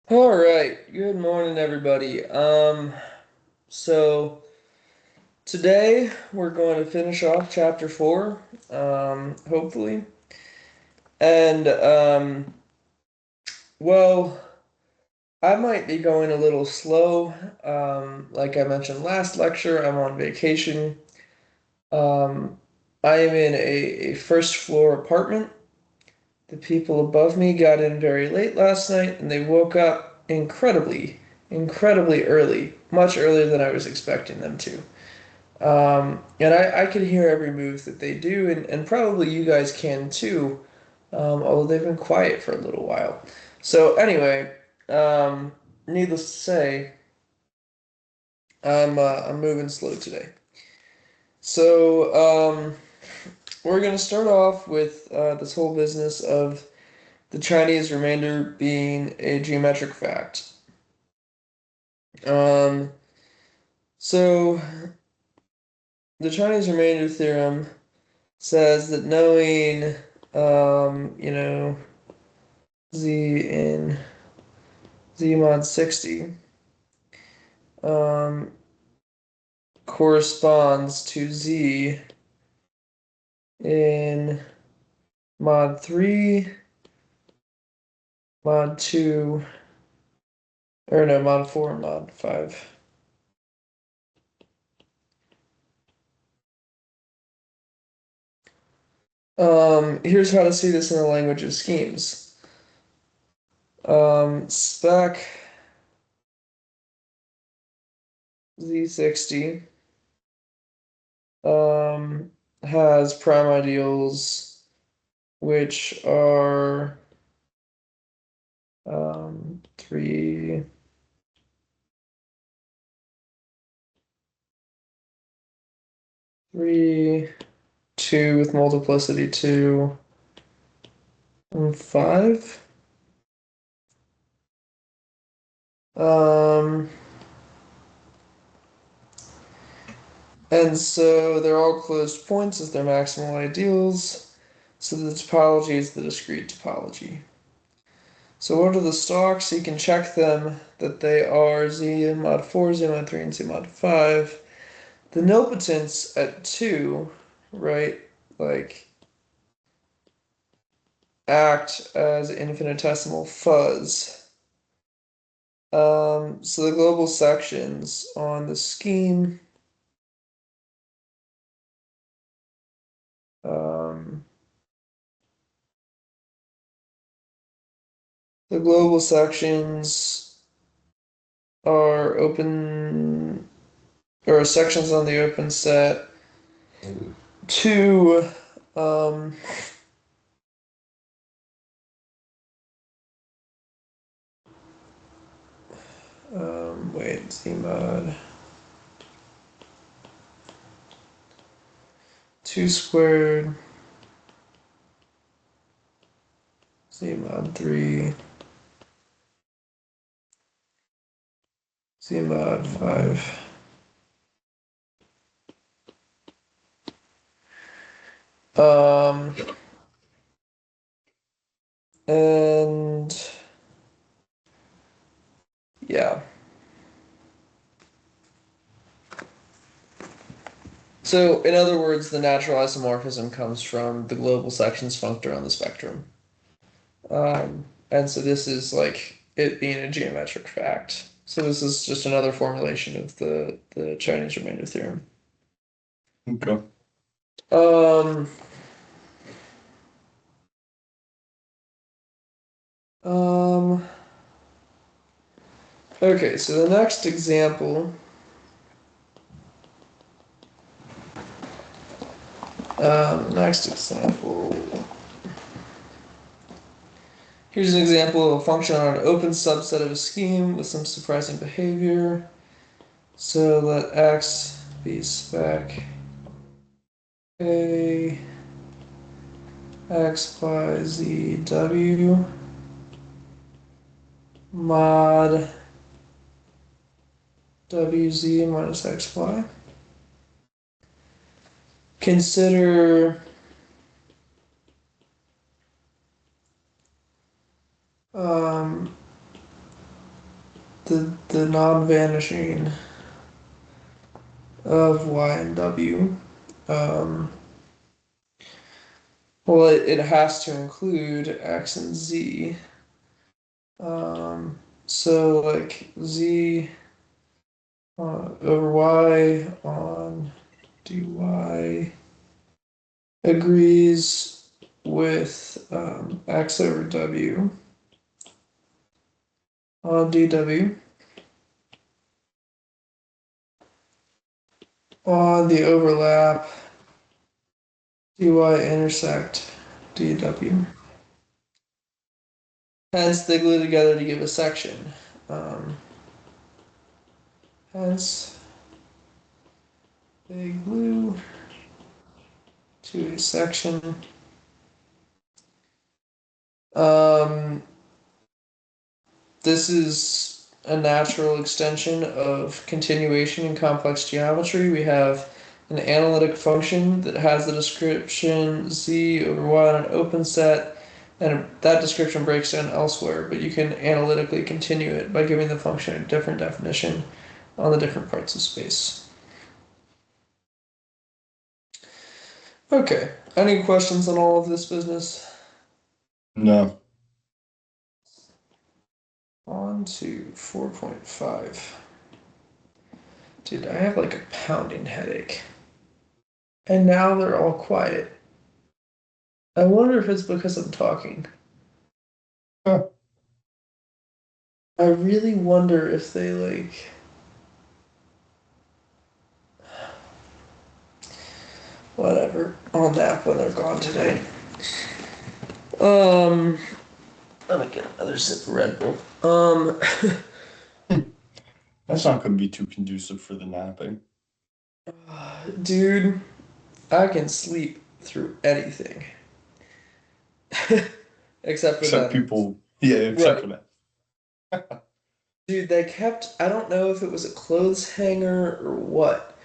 All right. Good morning, everybody. So today we're going to finish off chapter four, hopefully. And well, I might be going a little slow. Like I mentioned last lecture, I'm on vacation. Um, I am in a first floor apartment. The people above me got in very late last night, and they woke up incredibly early, much earlier than I was expecting them to. And I could hear every move that they do, and probably you guys can too, although they've been quiet for a little while. So, anyway, um, needless to say, I'm moving slow today. So, we're going to start off with this whole business of the Chinese remainder being a geometric fact. Um, so, the Chinese remainder theorem says that knowing, you know, z in z mod 60 um, corresponds to z in mod 3, mod 2, or no, mod 4, mod 5. Here's how to see this in the language of schemes. Spec z60 um, has prime ideals which are 3, 3, 2 with multiplicity 2, and 5. Um, and so they're all closed points as their maximal ideals. So the topology is the discrete topology. So what are the stalks? You can check them that they are Z mod 4, Z mod 3, and Z mod 5. The nilpotents at 2, right, like act as infinitesimal fuzz. So the global sections on the scheme, um, the global sections are open, or sections on the open set to, um, wait, Z mod 2 squared, Z mod 3, Z mod 5. Um, and yeah. So, in other words, the natural isomorphism comes from the global sections functor on the spectrum. And so this is like it being a geometric fact. So this is just another formulation of the Chinese remainder theorem. Okay. Um, um, okay, so the next example, next example, here's an example of a function on an open subset of a scheme with some surprising behavior. So let X be spec A X Y Z W mod WZ minus XY. Consider um, the non-vanishing of y and w. Um, well, it has to include x and z. So like z over y on dy agrees with x over w on dw on the overlap dy intersect dw. Hence, they glue together to give a section. Um, Hence, they glue to a section. Um, this is a natural extension of continuation in complex geometry. We have an analytic function that has the description z over y on an open set, and that description breaks down elsewhere, but you can analytically continue it by giving the function a different definition on the different parts of space. Okay, any questions on all of this business? No. On to 4.5. Dude, I have like a pounding headache. And now they're all quiet. I wonder if it's because I'm talking. Huh. I really wonder if they like. Whatever. I'll nap when they're gone today. Um, Let me get another sip of Red Bull. That's not going to be too conducive for the napping. Dude, I can sleep through anything. Except for Except them. people, yeah, except Right. for that. Dude, they kept, I don't know if it was a clothes hanger or what,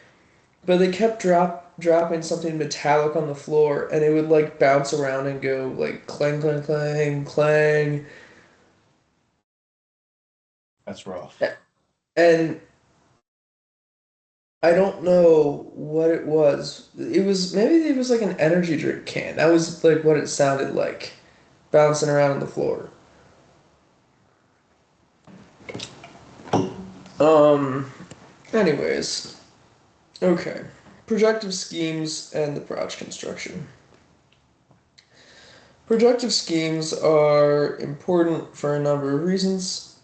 but they kept dropping something metallic on the floor and it would like bounce around and go like clang, clang, clang, clang. That's rough. And I don't know what it was. It was maybe it was like an energy drink can. That was like what it sounded like bouncing around on the floor. Um, Anyways, okay. Projective schemes and the Proj construction. Projective schemes are important for a number of reasons.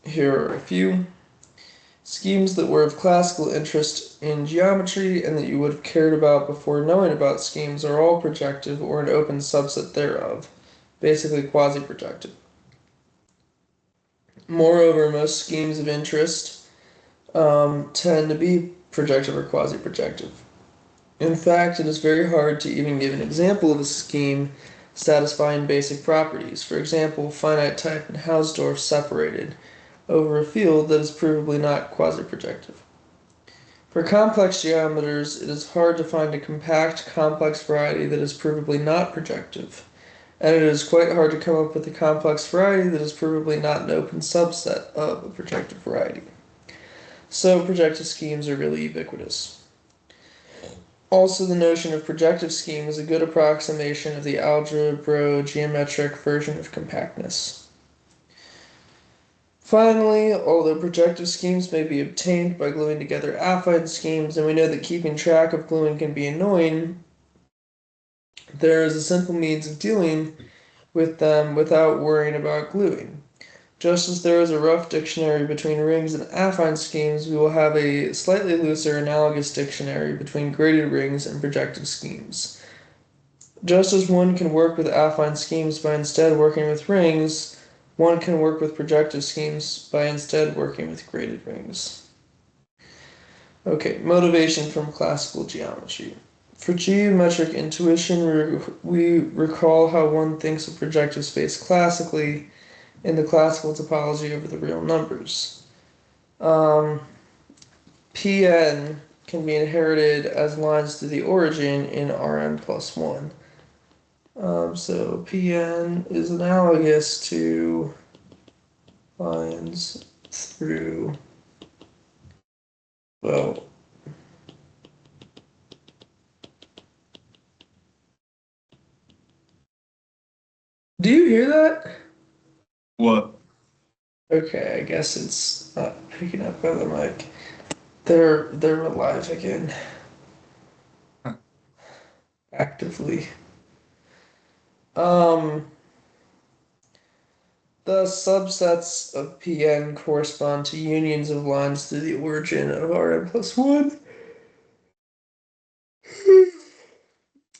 Here are a few. Schemes that were of classical interest in geometry and that you would have cared about before knowing about schemes are all projective or an open subset thereof, basically quasi-projective. Moreover, most schemes of interest tend to be projective or quasi-projective. In fact, it is very hard to even give an example of a scheme satisfying basic properties. For example, finite type and Hausdorff separated over a field that is provably not quasi-projective. For complex geometers, it is hard to find a compact, complex variety that is provably not projective, and it is quite hard to come up with a complex variety that is provably not an open subset of a projective variety. So projective schemes are really ubiquitous. Also, the notion of projective scheme is a good approximation of the algebrogeometric version of compactness. Finally, although projective schemes may be obtained by gluing together affine schemes, and we know that keeping track of gluing can be annoying, there is a simple means of dealing with them without worrying about gluing. Just as there is a rough dictionary between rings and affine schemes, we will have a slightly looser analogous dictionary between graded rings and projective schemes. Just as one can work with affine schemes by instead working with rings, one can work with projective schemes by instead working with graded rings. Okay, motivation from classical geometry. For geometric intuition, we recall how one thinks of projective space classically in the classical topology over the real numbers. Um, Pn can be inherited as lines to the origin in Rn plus 1. So Pn is analogous to lines through, well, do you hear that? What? Okay, I guess it's not picking up by the mic. They're alive again, actively. Um, the subsets of Pn correspond to unions of lines through the origin of Rn plus one.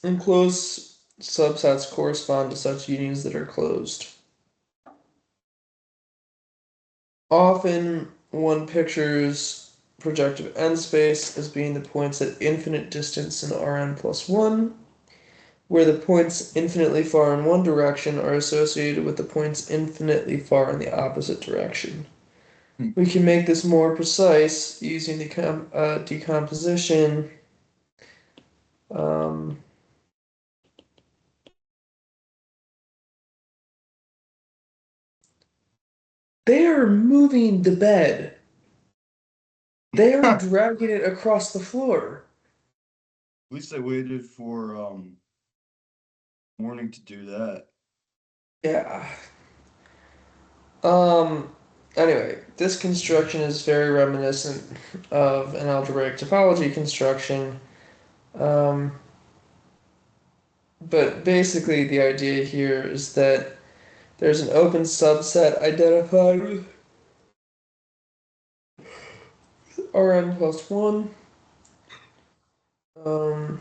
And closed subsets correspond to such unions that are closed. Often, one pictures projective n space as being the points at infinite distance in Rn plus 1, where the points infinitely far in one direction are associated with the points infinitely far in the opposite direction. Hmm. We can make this more precise using the decomposition. Um, they are moving the bed. They are At dragging it across the floor. least I waited for morning to do that. Yeah. Um, anyway, this construction is very reminiscent of an algebraic topology construction. Um, but basically, the idea here is that there's an open subset identified with Rn plus 1. Um,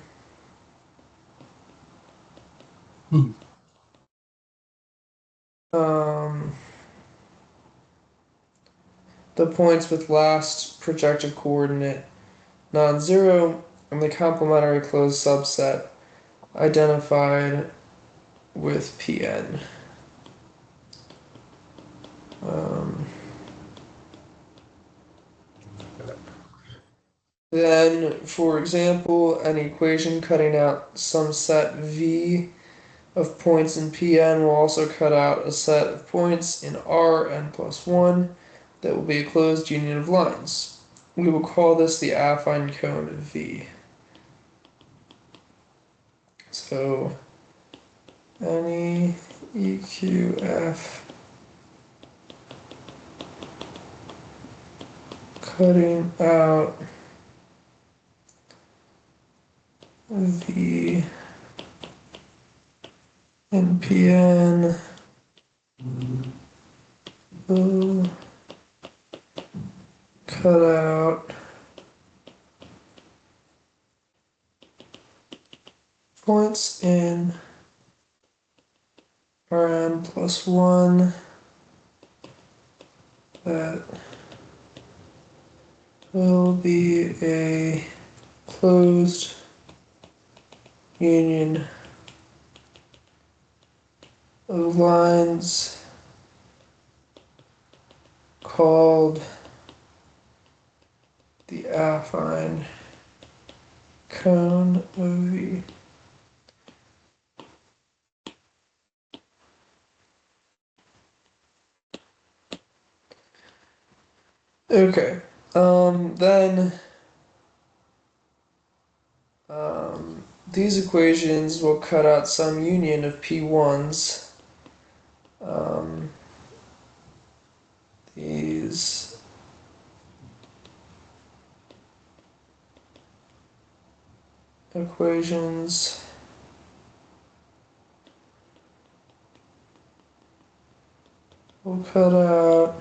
Hmm. um, the points with last projective coordinate non-zero and the complementary closed subset identified with Pn. Um, Then, for example, an equation cutting out some set V of points in Pn will also cut out a set of points in Rn plus 1 that will be a closed union of lines. We will call this the affine cone of V. So, any EQF cutting out V in Pn will cut out points in Rn plus 1 that will be a closed union of lines called the affine cone of V. Okay. Then these equations will cut out some union of P1s. Um, these equations will cut out.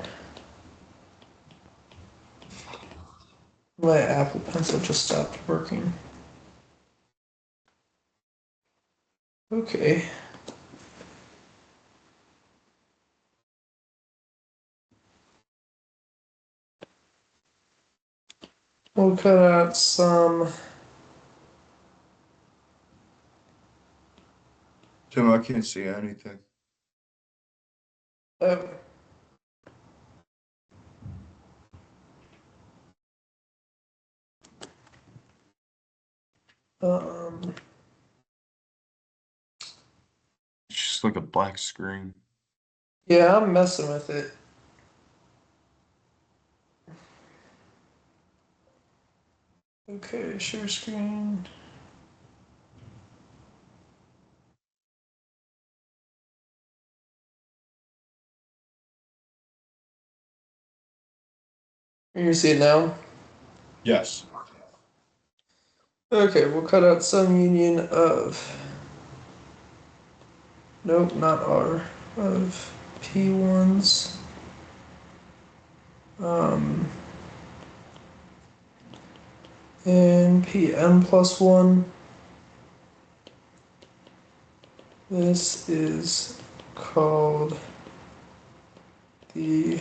My Apple Pencil just stopped working. Okay. We'll cut out some. Tim, I can't see anything. Oh, um, It's just like a black screen. yeah, I'm messing with it. Okay, share screen. You see it now? Yes. Okay, we'll cut out some union of, nope, not R, of P1s. Um, and Pn plus 1. This is called the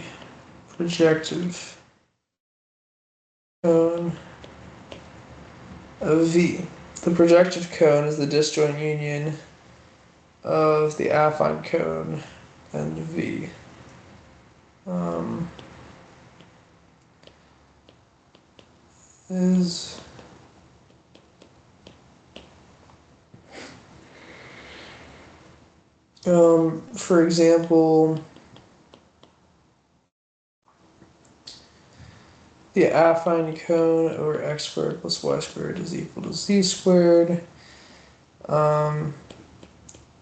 projective cone of V. The projective cone is the disjoint union of the affine cone and V. Um, is for example, the affine cone over x squared plus y squared is equal to z squared. Um,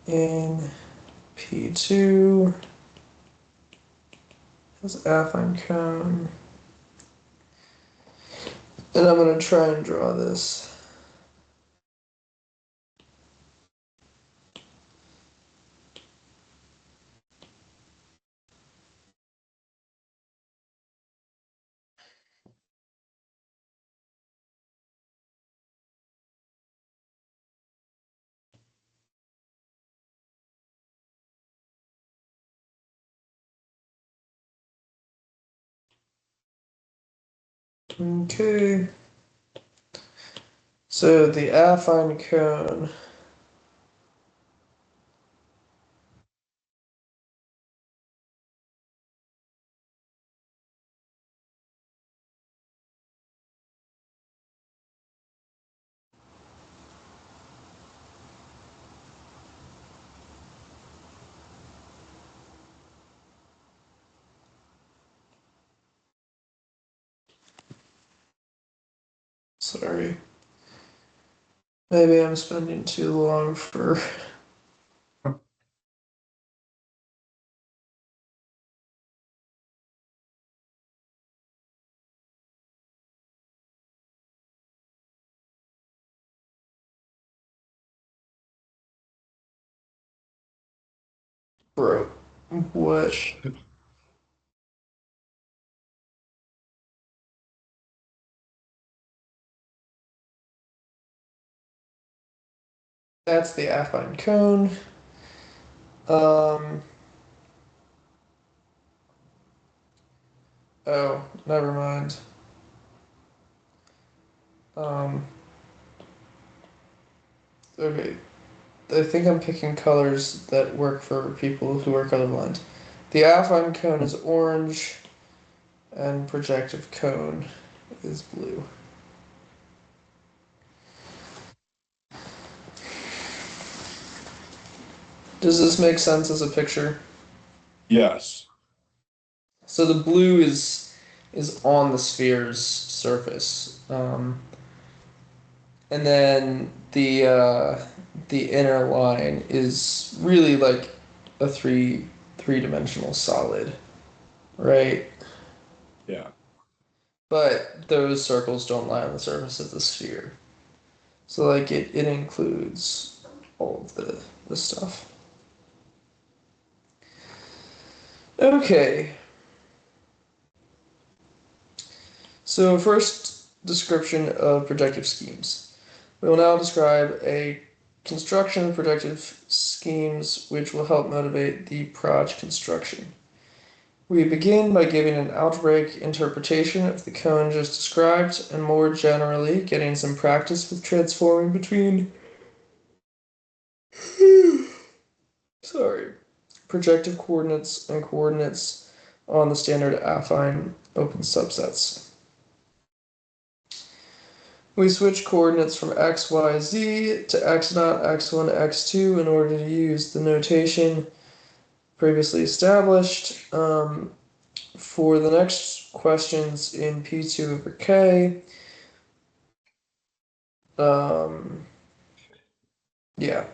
in P2 is affine cone. And I'm going to try and draw this. Okay. So the affine cone. Sorry. Maybe I'm spending too long for. Bro. What? That's the affine cone. Um. Oh, never mind. Um. Okay. I think I'm picking colors that work for people who are colorblind. The affine cone is orange, and projective cone is blue. Does this make sense as a picture? Yes. So the blue is on the sphere's surface, and then the inner line is really like a three-dimensional solid, right? Yeah. But those circles don't lie on the surface of the sphere. So like it includes all of the stuff. Okay. So first description of projective schemes. We will now describe a construction of projective schemes which will help motivate the proj construction. We begin by giving an algebraic interpretation of the cone just described, and more generally, getting some practice with transforming between sorry, projective coordinates and coordinates on the standard affine open subsets. We switch coordinates from x, y, z to x0, x1, x2 in order to use the notation previously established. For the next questions in P2 over K, Um, yeah.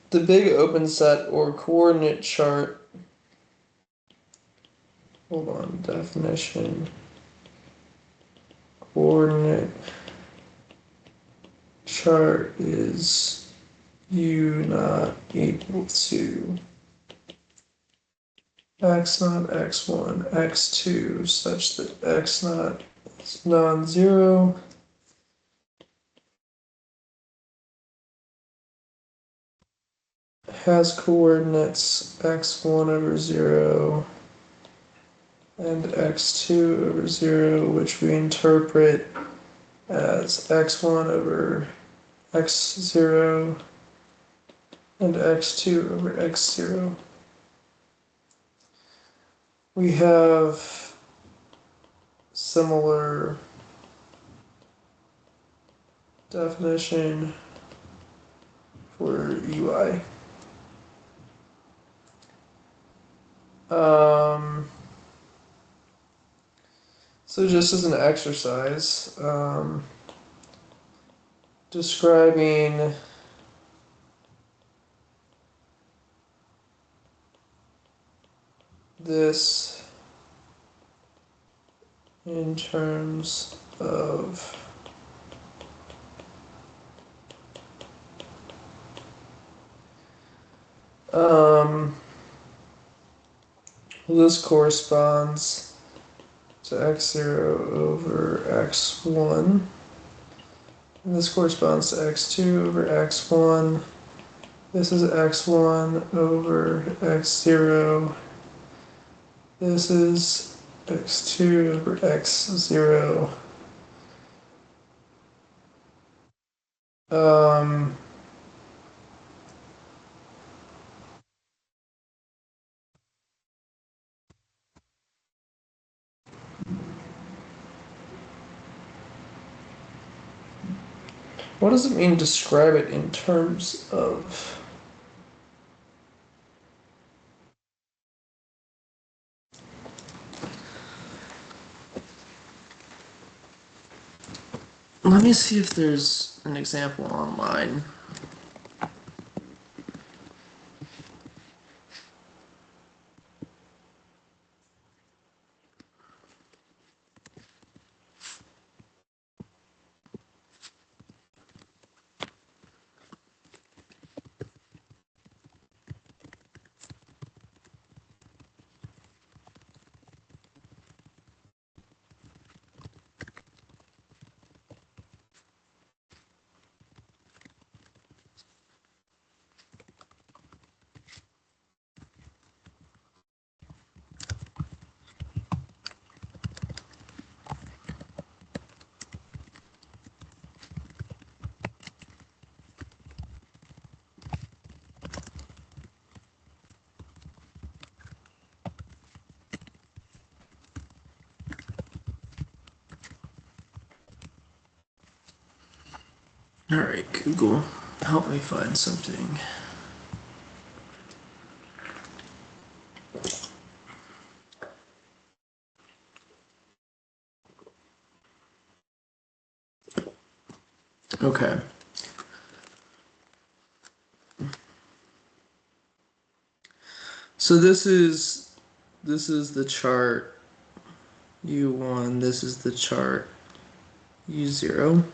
The big open set or coordinate chart, hold on, definition, coordinate chart is u not equal to x naught, x1, x2, such that x naught is non-zero, has coordinates x1 over 0 and x2 over 0, which we interpret as x1 over x0 and x2 over x0. We have similar definition for UI. So just as an exercise, describing this in terms of um, this corresponds to x0 over x1. And this corresponds to x2 over x1. This is x1 over x0. This is x2 over x0. Um, what does it mean describe it in terms of? Let me see if there's an example online. All right, Google, help me find something. Okay. So this is the chart U1, this is the chart U0,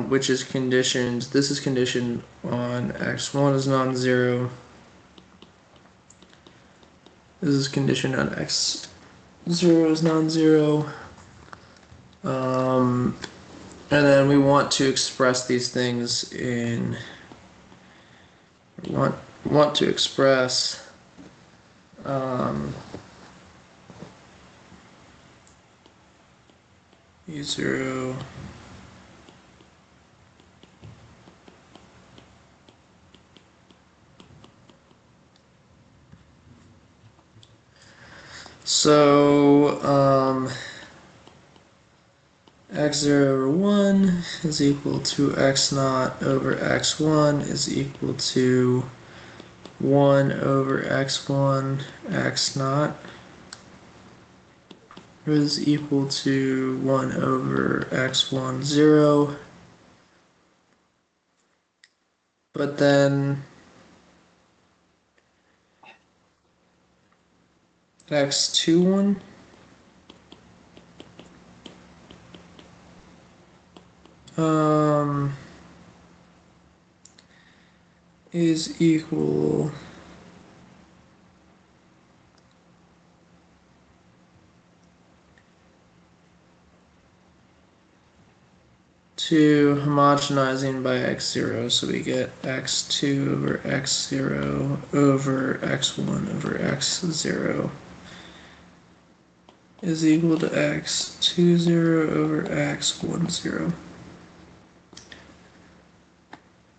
which is conditioned, this is conditioned on x1 is non-zero, this is conditioned on x0 is non-zero, and then we want to express these things in, we want to express U0 so x0 over 1 is equal to x naught over x1 is equal to 1 over x1 x naught, is equal to 1 over x1, 0. But then x2, 1 is equal to homogenizing by x0, so we get x2 over x0 over x1 over x0 is equal to x20 over x10.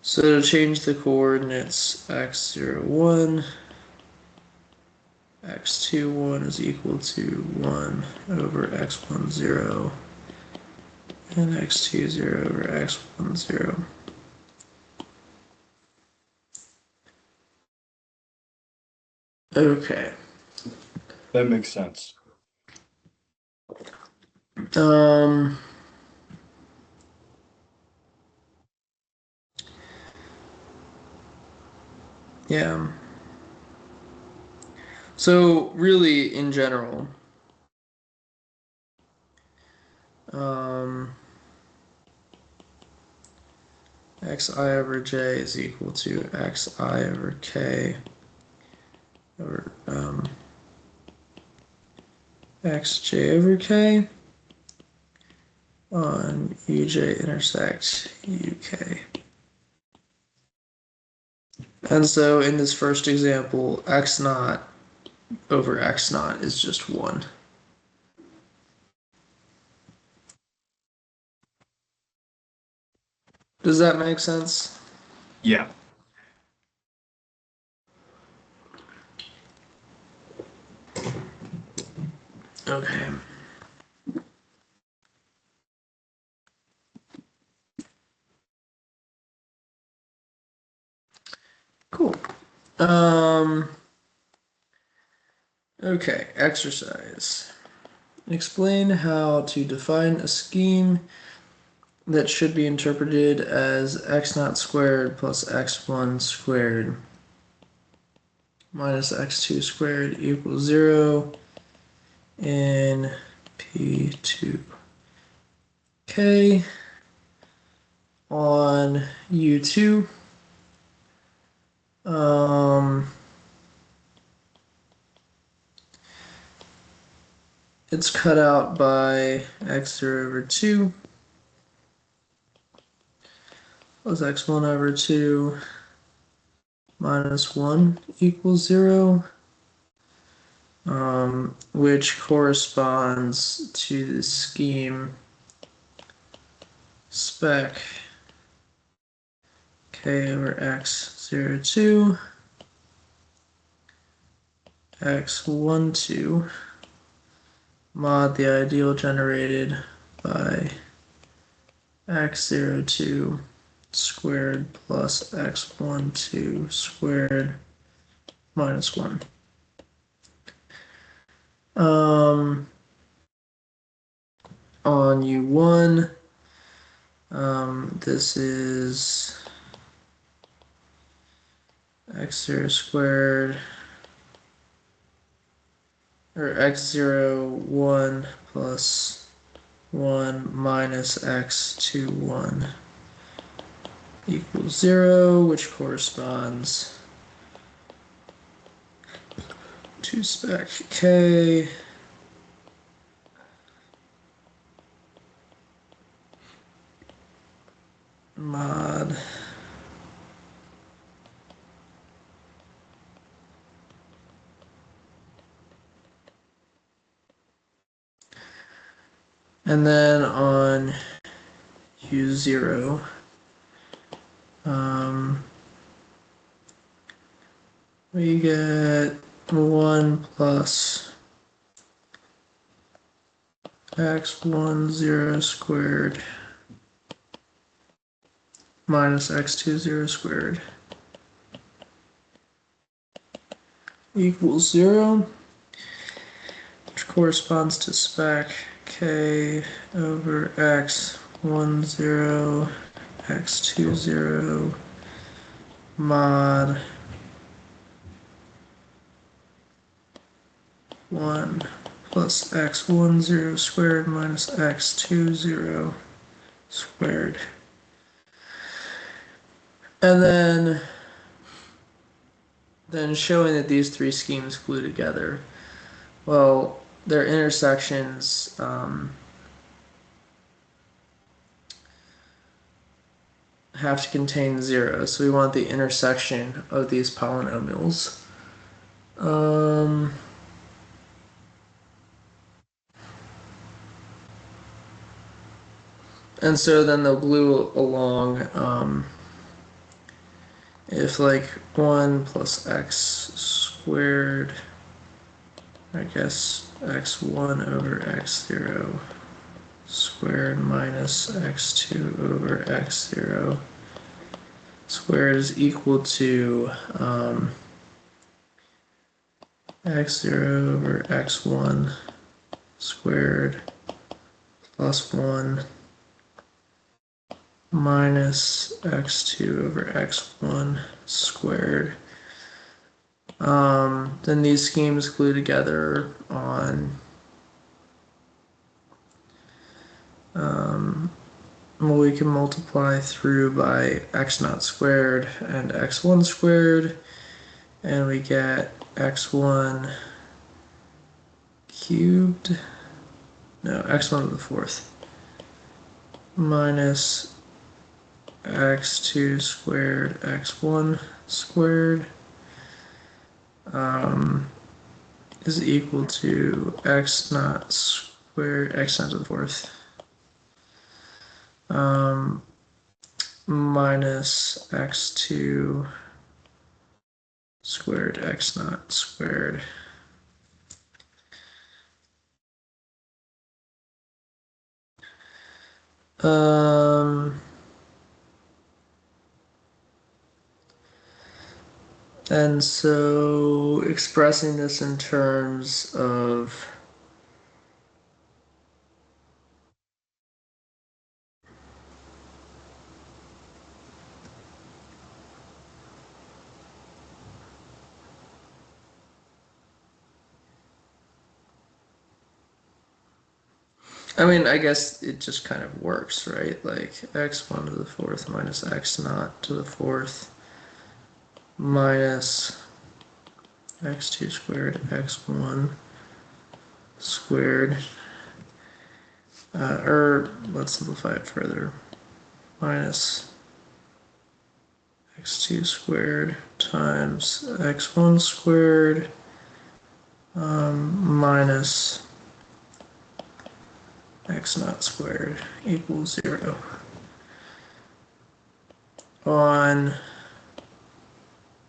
So to change the coordinates, x01, x21 is equal to 1 over x10 and x20 over x10. Okay. That makes sense. Yeah. So really, in general, xi over j is equal to xi over k over xj over k on uj intersect uk. And so in this first example, x naught over x naught is just 1. Does that make sense? Yeah. Okay. Cool. Okay, exercise. Explain how to define a scheme that should be interpreted as x naught squared plus x1 squared minus x2 squared equals 0 in P2K on U2. It's cut out by x0 over 2 plus x1 over 2 minus 1 equals 0, which corresponds to the scheme spec k over x02, x12 mod the ideal generated by x02 squared plus x12 squared minus 1. On U1, this is x0 squared, or x01 plus 1 minus x21 equals 0, which corresponds to spec k mod and then on U0, we get 1 plus x10 squared minus x20 squared equals 0, which corresponds to spec k over x 1 0 x 2 0 mod 1 plus x 1 0 squared minus x 2 0 squared. And then showing that these three schemes glue together. Well, their intersections have to contain 0, so we want the intersection of these polynomials. And so then they'll glue along if like 1 plus x squared, I guess x1 over x0 squared minus x2 over x0 squared is equal to x0 over x1 squared plus 1 minus x2 over x1 squared. Then these schemes glue together on well, we can multiply through by x naught squared and x1 squared, and we get x1 cubed, no, x1 to the fourth, minus x2 squared, x1 squared, is equal to x naught squared, x naught to the fourth, minus x2 squared, x naught squared. And so expressing this in terms of I mean, I guess it just kind of works, right? Like x1 to the fourth minus x naught to the fourth minus x2 squared x1 squared. Or let's simplify it further. Minus x2 squared times x1 squared minus x naught squared equals 0 on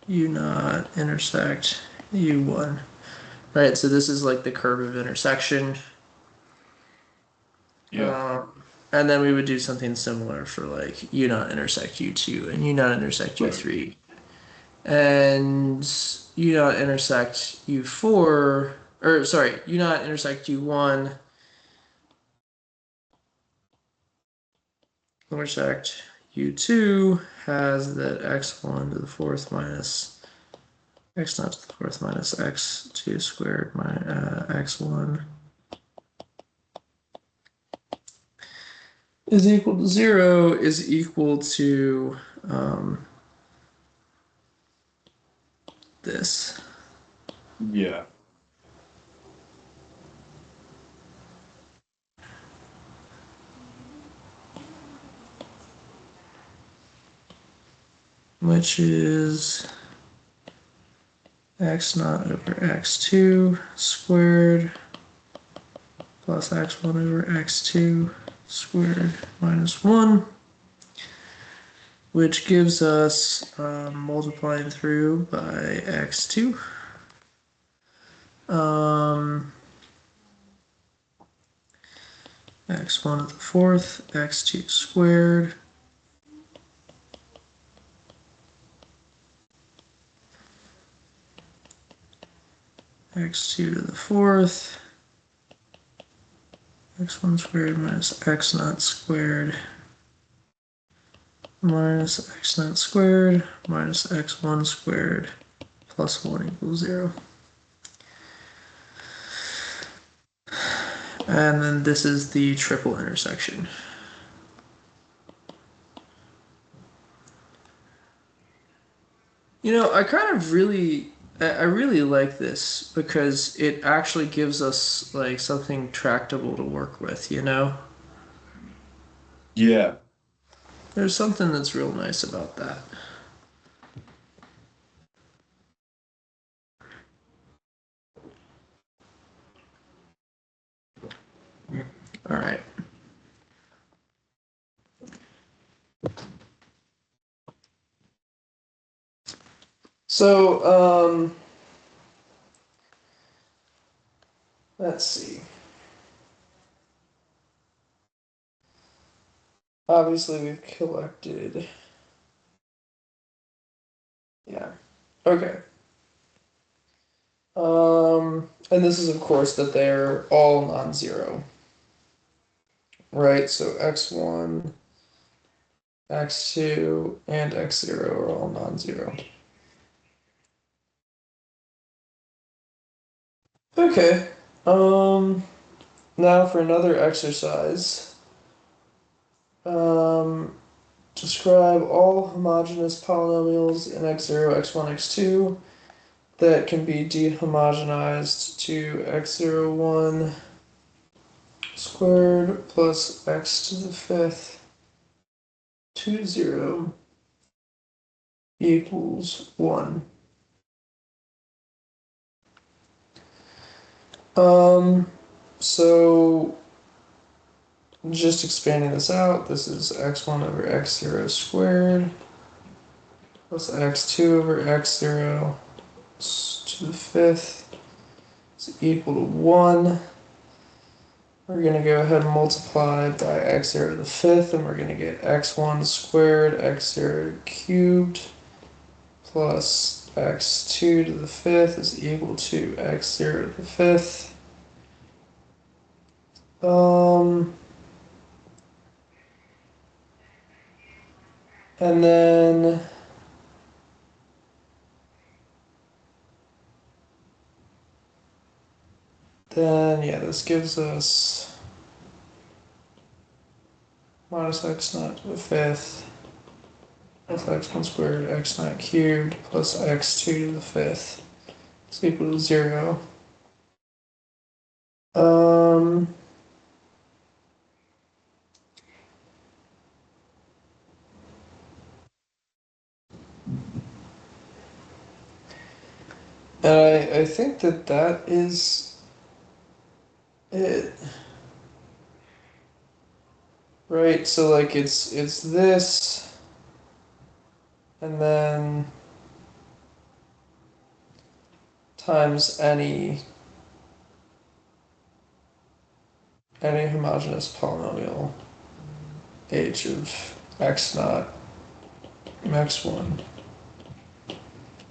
u naught intersect u1. Right, so this is like the curve of intersection. Yeah. And then we would do something similar for like u naught intersect u2 and u naught intersect Right. u3. And u naught intersect u4, or sorry, u naught intersect u1 intersect u2 has that x1 to the fourth minus x naught to the fourth minus x2 squared minus x1 is equal to 0 is equal to this. Yeah. Which is x naught over x2 squared plus x1 over x2 squared minus 1, which gives us multiplying through by x2. X1 to the fourth, x2 squared x2 to the fourth x1 squared minus x naught squared minus x naught squared minus x1 squared plus 1 equals 0. And then this is the triple intersection. I kind of I really like this because it actually gives us like something tractable to work with. Yeah. There's something that's real nice about that. All right. So, let's see. Obviously, we've collected. Yeah. Okay. And this is, of course, that they're all non-zero, right? So x1, x2, and x0 are all non-zero. Okay. Um, Now for another exercise. Um, Describe all homogeneous polynomials in x0, x1, x2 that can be dehomogenized to x01 squared plus x to the fifth 20 equals 1. Um, so just expanding this out, this is x1 over x0 squared plus x2 over x0 to the fifth is equal to 1. We're going to go ahead and multiply by x0 to the fifth, and we're going to get x1 squared, x0 cubed, plus x2 to the fifth is equal to x0 to the fifth. Um, and then yeah, this gives us minus x naught to the fifth plus x1 squared, x naught cubed, plus x2 to the fifth is equal to 0. Um, and I think that that is it, right? So like it's this, and then times any homogeneous polynomial h of x naught, x1,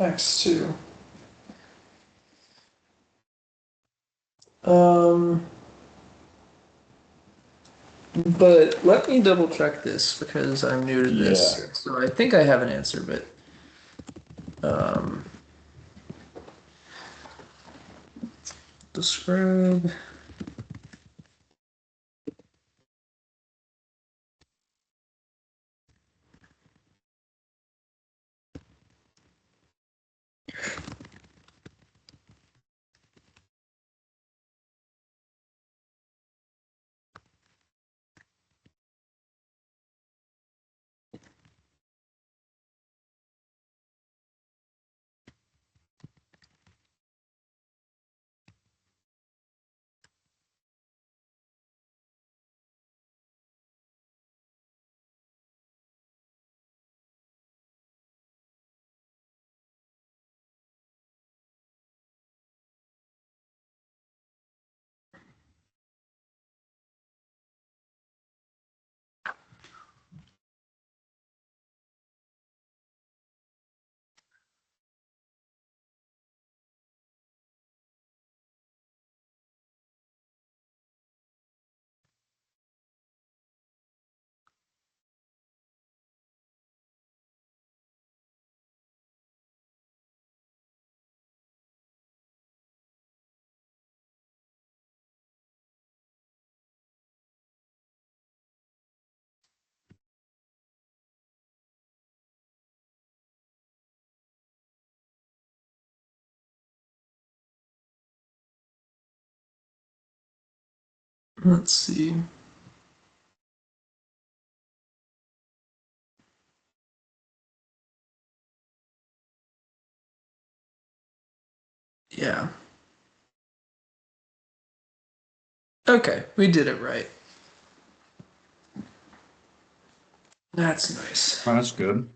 x2. Um, but let me double check this because I'm new to Yeah. this. So I think I have an answer, but um, describe. Let's see. Yeah. Okay, we did it right. That's nice. Oh, that's good.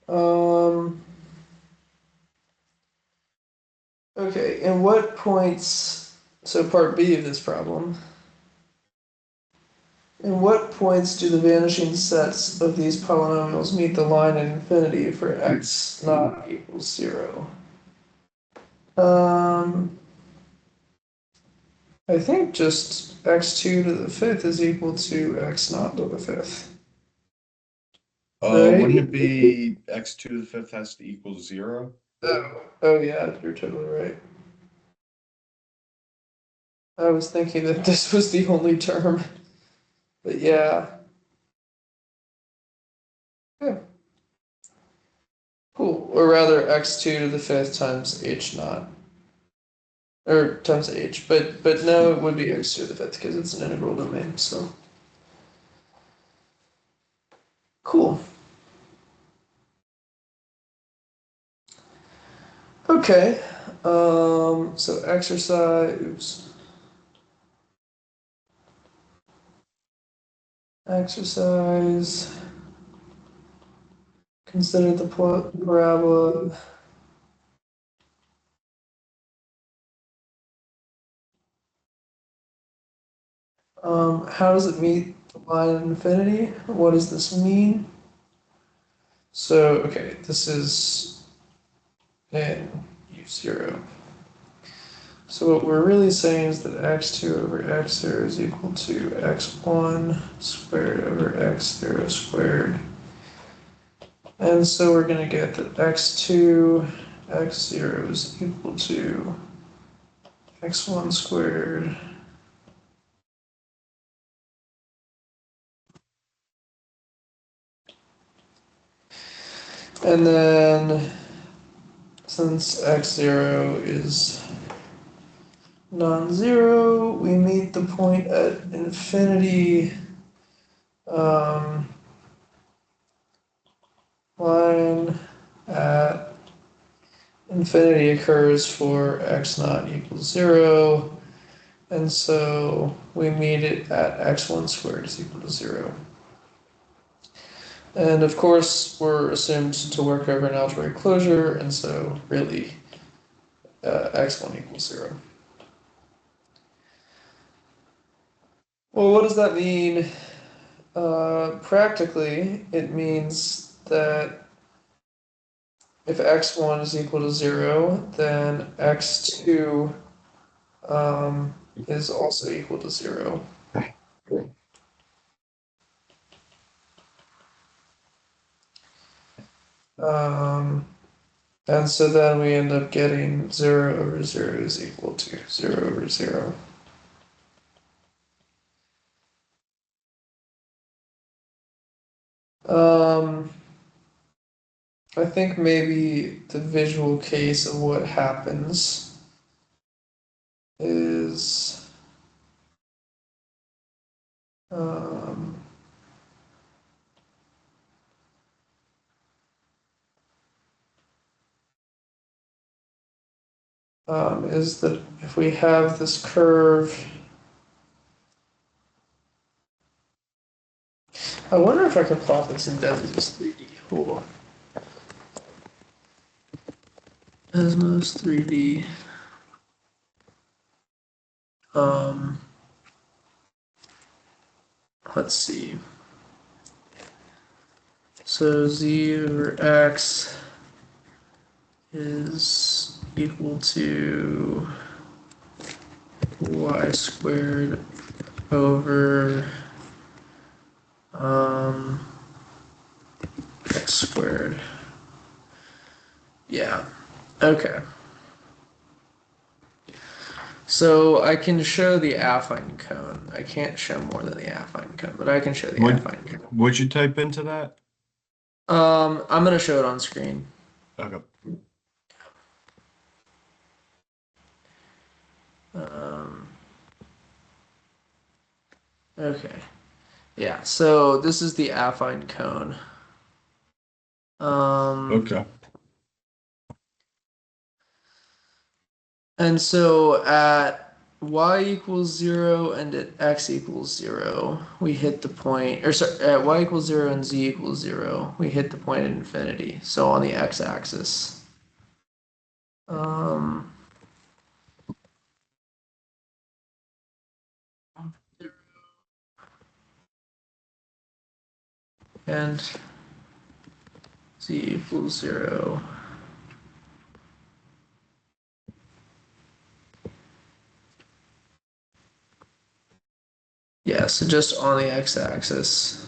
Um, okay, and what points, so part B of this problem, in what points do the vanishing sets of these polynomials meet the line at infinity for x not equals 0? Um, I think just x2 to the fifth is equal to x naught to the fifth, Wouldn't right? it be x2 to the fifth has to equal 0? Oh yeah, you're totally right. I was thinking that this was the only term, but yeah. Yeah, cool. Or rather, x2 to the fifth times h naught, or times h. But no, it would be x2 to the fifth because it's an integral domain. So cool. Okay. So exercise. Oops. Exercise. Consider the parabola. How does it meet the line of infinity? What does this mean? So, okay, this is in u0. So what we're really saying is that x2 over x0 is equal to x1 squared over x0 squared. And so we're going to get that x2, x0 is equal to x1 squared. And then since x0 is non-zero, we meet the point at infinity. Line at infinity occurs for x naught equals 0, and so we meet it at x1 squared is equal to 0. And of course, we're assumed to work over an algebraic closure, and so really x1 equals 0. Well, what does that mean? Practically, it means that if x1 is equal to 0, then x2 um, is also equal to 0. Um, and so then we end up getting 0 over 0 is equal to 0 over 0. Um, I think maybe the visual case of what happens is um, is that if we have this curve, I wonder if I can plot this in Desmos 3D. Hold on. Desmos 3D. Um, let's see. So z over x is equal to y squared over um, x squared. Yeah. Okay. So I can show the affine cone. I can't show more than the affine cone, but I can show the What affine cone. would you type into that? I'm gonna show it on screen. Okay. Um, okay. Yeah, so this is the affine cone. Um, Okay. and so at y equals 0 and at x equals 0, we hit the point, or sorry, at y equals 0 and z equals 0, we hit the point at infinity. So on the x-axis. Um, and z equals 0. Yeah, so just on the x-axis.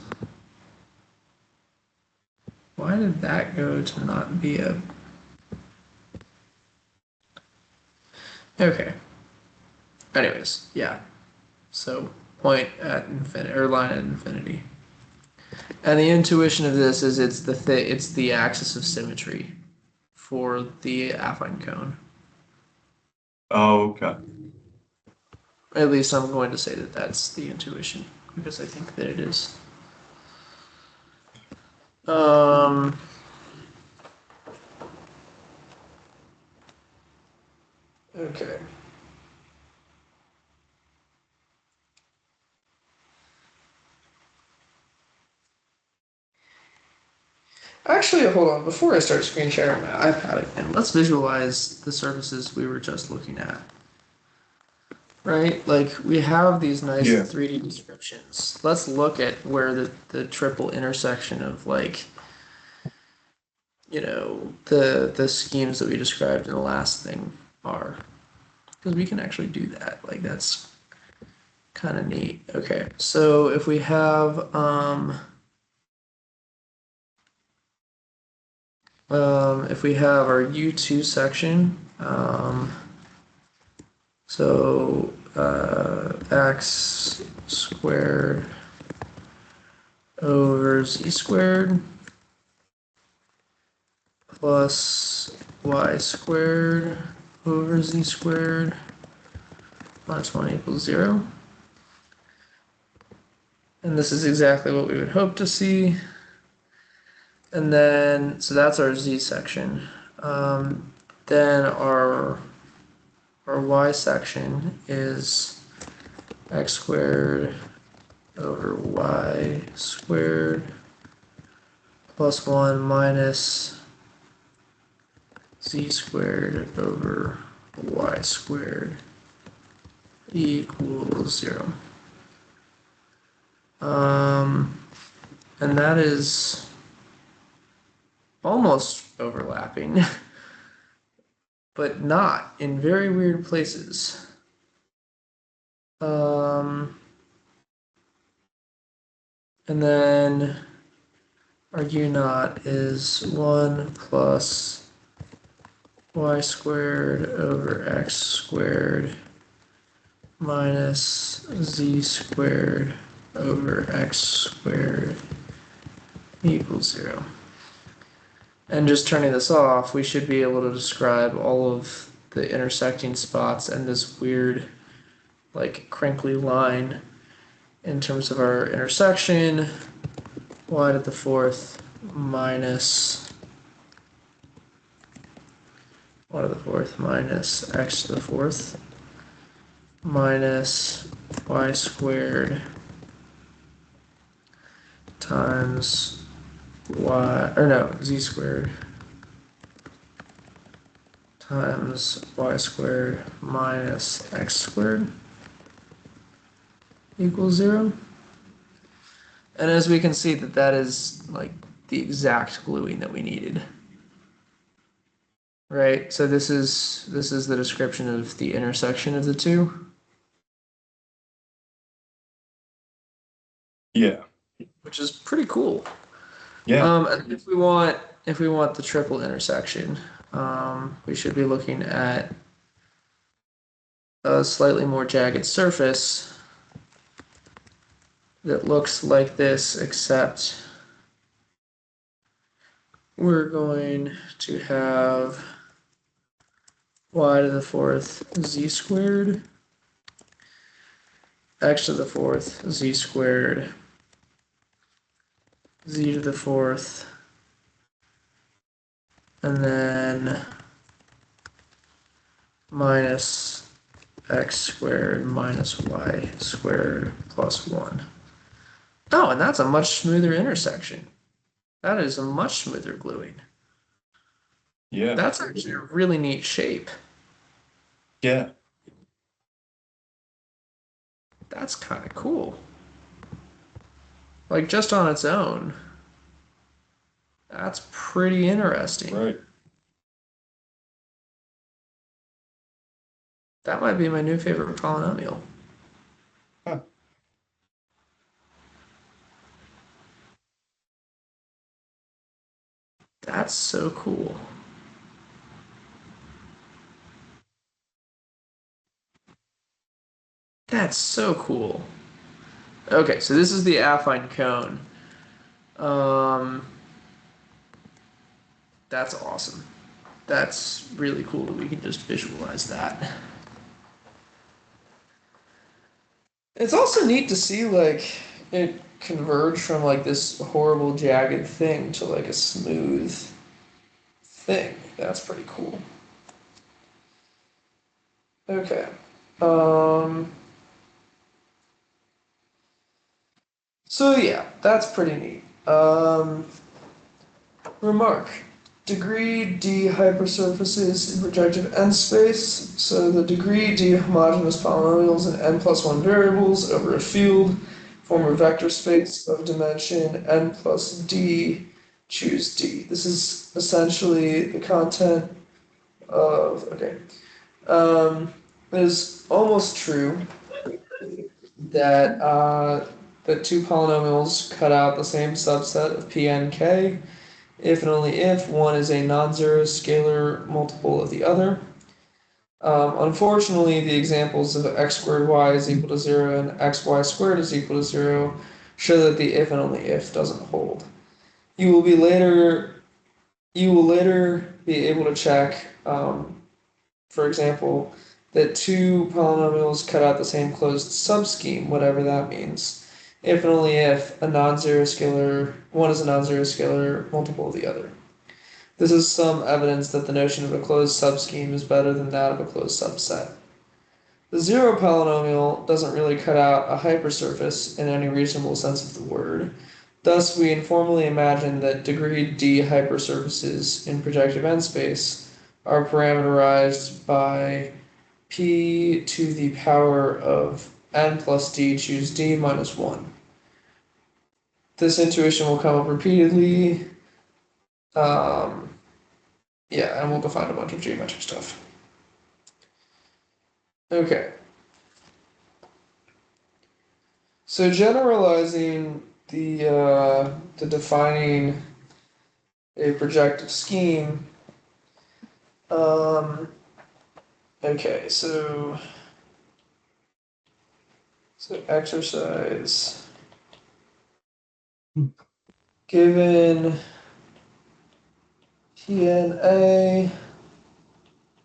Why did that go to not be a... Okay. Anyways, yeah. So point at infinity, or line at infinity. And the intuition of this is it's the axis of symmetry for the affine cone. Oh, okay. At least I'm going to say that that's the intuition because I think that it is. Um, okay. Actually, hold on. Before I start screen sharing my iPad again, let's visualize the surfaces we were just looking at. Right? Like we have these nice Yeah. 3D descriptions. Let's look at where the triple intersection of like, the schemes that we described in the last thing are. Because we can actually do that. Like that's kind of neat. Okay. So if we have our U2 section, so x squared over z squared plus y squared over z squared minus 1 equals 0. And this is exactly what we would hope to see. And then, so that's our z section. Then our y section is x squared over y squared plus 1 minus z squared over y squared equals 0. And that is almost overlapping, but not in very weird places. And then our u naught is 1 plus y squared over x squared minus z squared over x squared equals 0. And just turning this off, we should be able to describe all of the intersecting spots and this weird, like, crinkly line in terms of our intersection, y to the fourth minus y to the fourth minus x to the fourth minus y squared times y, or no, z squared times y squared minus x squared equals 0. And as we can see that is like the exact gluing that we needed. Right? So this is the description of the intersection of the two, Yeah. which is pretty cool. Yeah. And if we want the triple intersection, we should be looking at a slightly more jagged surface that looks like this, except we're going to have y to the fourth z squared x to the fourth, z squared, z to the fourth, and then minus x squared minus y squared plus 1. Oh, and that's a much smoother intersection. That is a much smoother gluing. Yeah. That's actually a really neat shape. Yeah. That's kind of cool. Like just on its own, that's pretty interesting. Right. That might be my new favorite polynomial. Huh. That's so cool. That's so cool. Okay, so this is the affine cone. Um, that's awesome. That's really cool that we can just visualize that. It's also neat to see like it converge from like this horrible jagged thing to like a smooth thing. That's pretty cool. Okay. Um, so yeah, that's pretty neat. Remark. Degree D hypersurfaces in projective n space. So the degree D homogeneous polynomials in n plus 1 variables over a field form a vector space of dimension n plus d. Choose D. This is essentially the content of, okay. It is almost true that that two polynomials cut out the same subset of P n k if and only if one is a non-zero scalar multiple of the other. Unfortunately, the examples of x squared y is equal to 0 and xy squared is equal to 0 show that the if and only if doesn't hold. You will be later you will later be able to check, for example, that two polynomials cut out the same closed subscheme, whatever that means, if and only if a non-zero scalar one is a non-zero scalar multiple of the other. This is some evidence that the notion of a closed subscheme is better than that of a closed subset. The zero polynomial doesn't really cut out a hypersurface in any reasonable sense of the word. Thus, we informally imagine that degree D hypersurfaces in projective n space are parameterized by p to the power of n plus d choose d minus 1. This intuition will come up repeatedly. Um, yeah, and we'll define a bunch of geometric stuff. Okay, so generalizing the defining a projective scheme. Um, okay, so exercise. Given PNA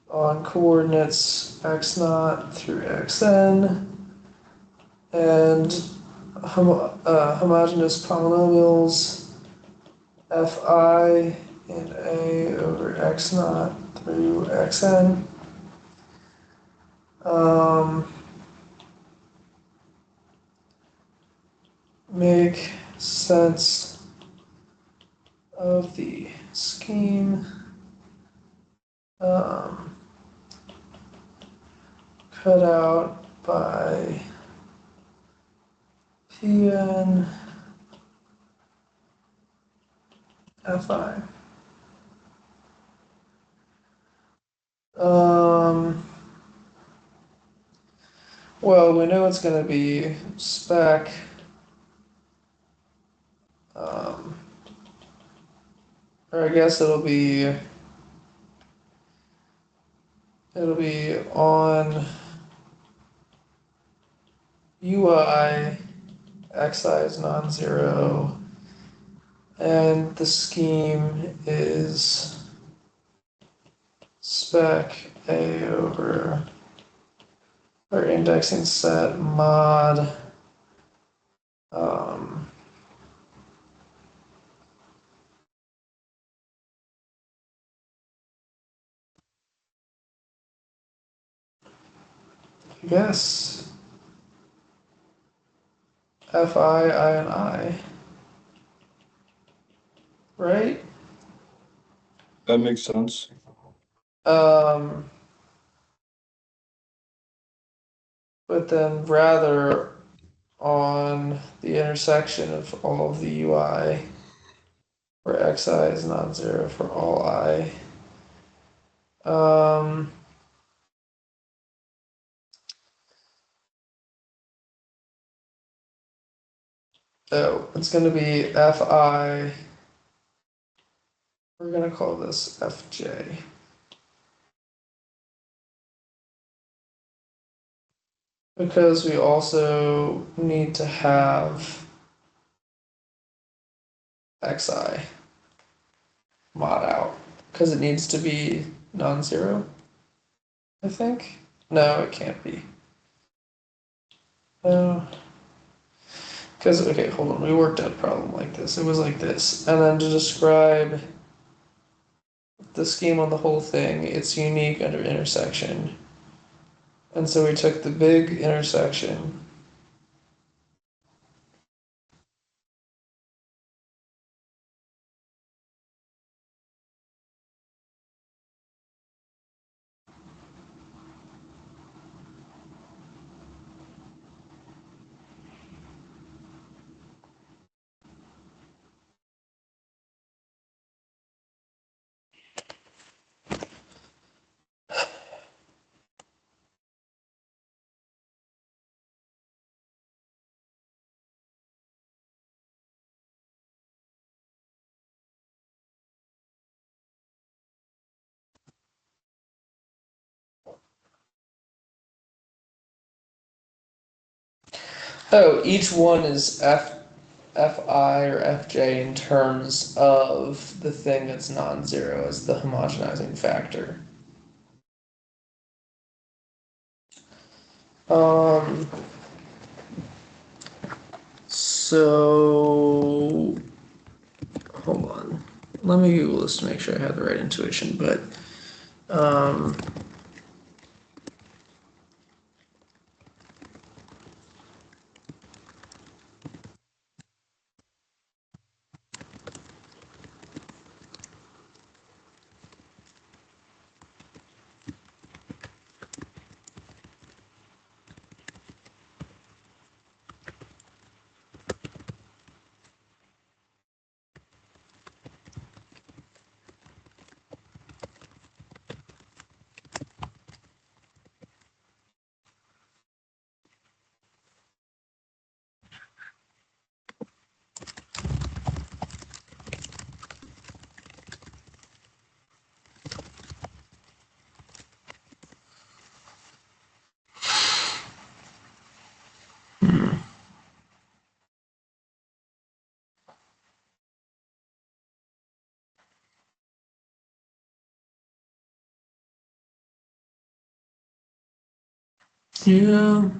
on coordinates x naught through xn and homogeneous polynomials fi and a over x naught through xn. Um, make sense of the scheme. Um, cut out by Pn Fi. Um, well, we know it's going to be spec. Um, or I guess it'll be on UI xi is non-zero, and the scheme is spec a over or indexing set mod um, I guess fi and I, right? That makes sense. Um, but then rather on the intersection of all of the UI where xi is non-zero for all I. Um, oh, it's going to be fi. We're going to call this fj because we also need to have xi mod out because it needs to be non-zero, I think. No, it can't be. No. Because, okay, hold on. We worked out a problem like this. It was like this. And then to describe the scheme on the whole thing, it's unique under intersection. And so we took the big intersection. Oh, each one is fi or fj in terms of the thing that's non-zero as the homogenizing factor. Um, so hold on. Let me Google this to make sure I have the right intuition, but um, yeah.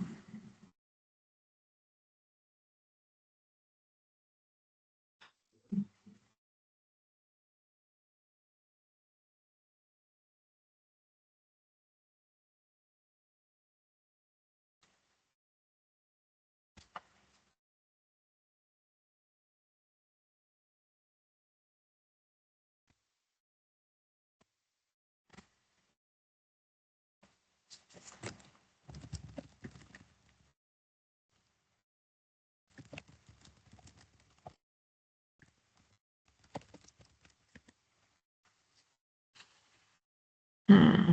Hmm.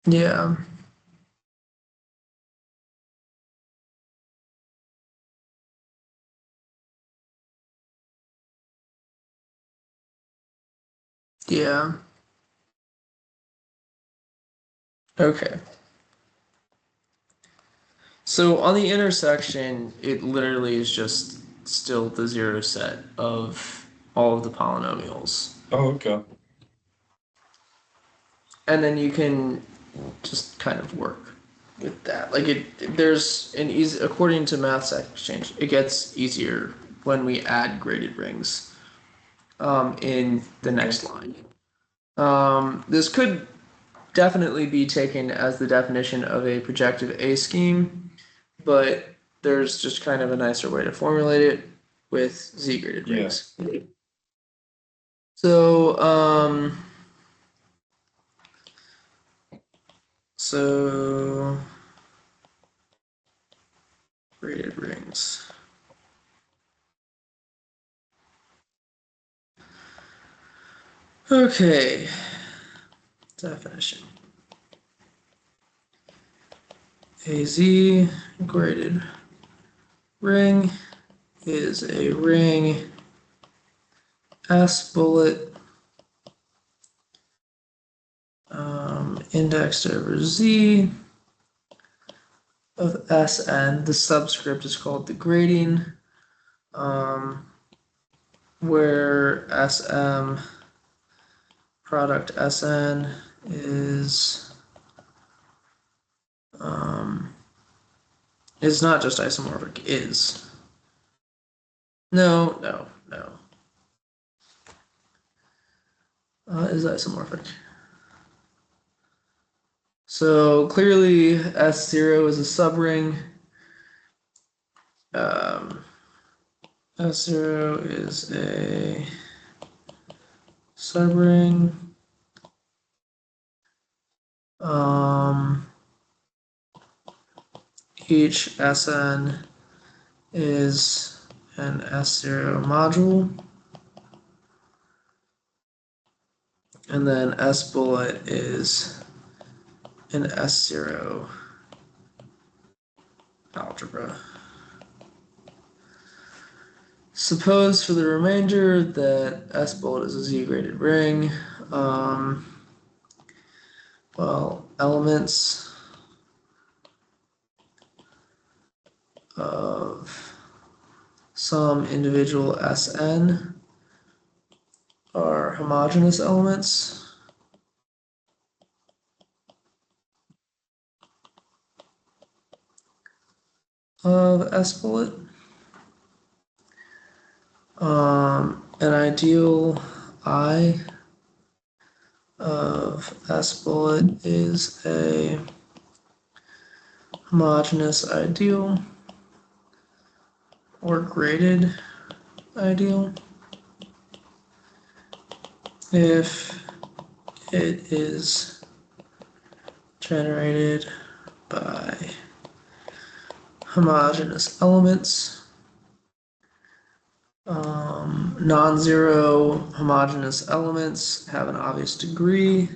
Yeah. Yeah. Okay. So on the intersection, it literally is just still the zero set of all of the polynomials. Oh, okay. And then you can just kind of work with that. Like there's an easy, according to Maths Exchange, it gets easier when we add graded rings in the Okay. next line. This could definitely be taken as the definition of a projective A scheme, but there's just kind of a nicer way to formulate it with Z-graded Yeah. rings. So, so graded rings. Okay, definition. A Z graded ring is a ring S bullet indexed over Z of Sn. The subscript is called the grading, where Sm product Sn um, is not just isomorphic, is. No. Is isomorphic. So clearly S0 is a subring. Um, S0 is a subring. Um, each Sn is an S0 module. And then S bullet is an S0 algebra. Suppose for the remainder that S bullet is a Z-graded ring. Well, elements of some individual Sn are homogeneous elements of S bullet. An ideal I of S bullet is a homogeneous ideal or graded ideal if it is generated by homogeneous elements. Non-zero homogeneous elements have an obvious degree.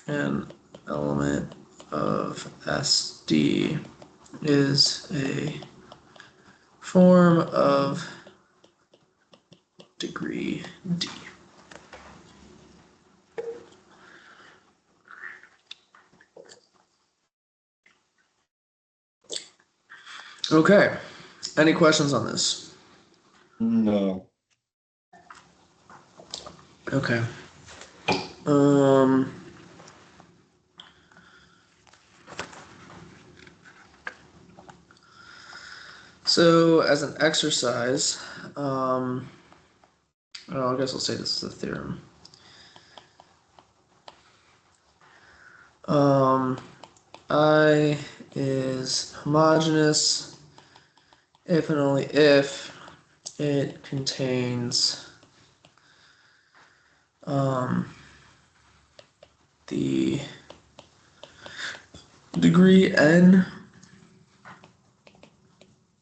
An element of SD is a form of degree D. Okay. Any questions on this? No. Okay. Um, so as an exercise, well, I guess I'll say this is a theorem. I is homogeneous if and only if it contains the degree n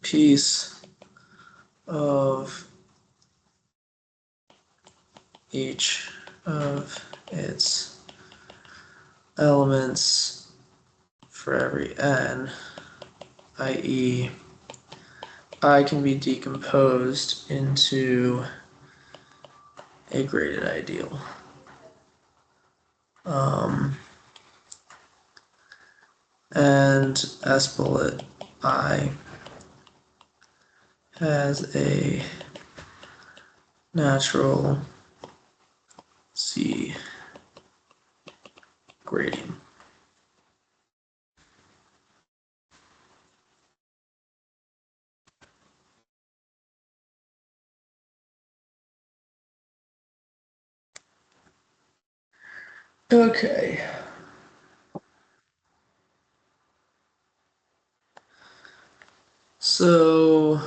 piece of each of its elements for every n, i.e., I can be decomposed into a graded ideal. And S bullet I has a natural C grading. Okay. So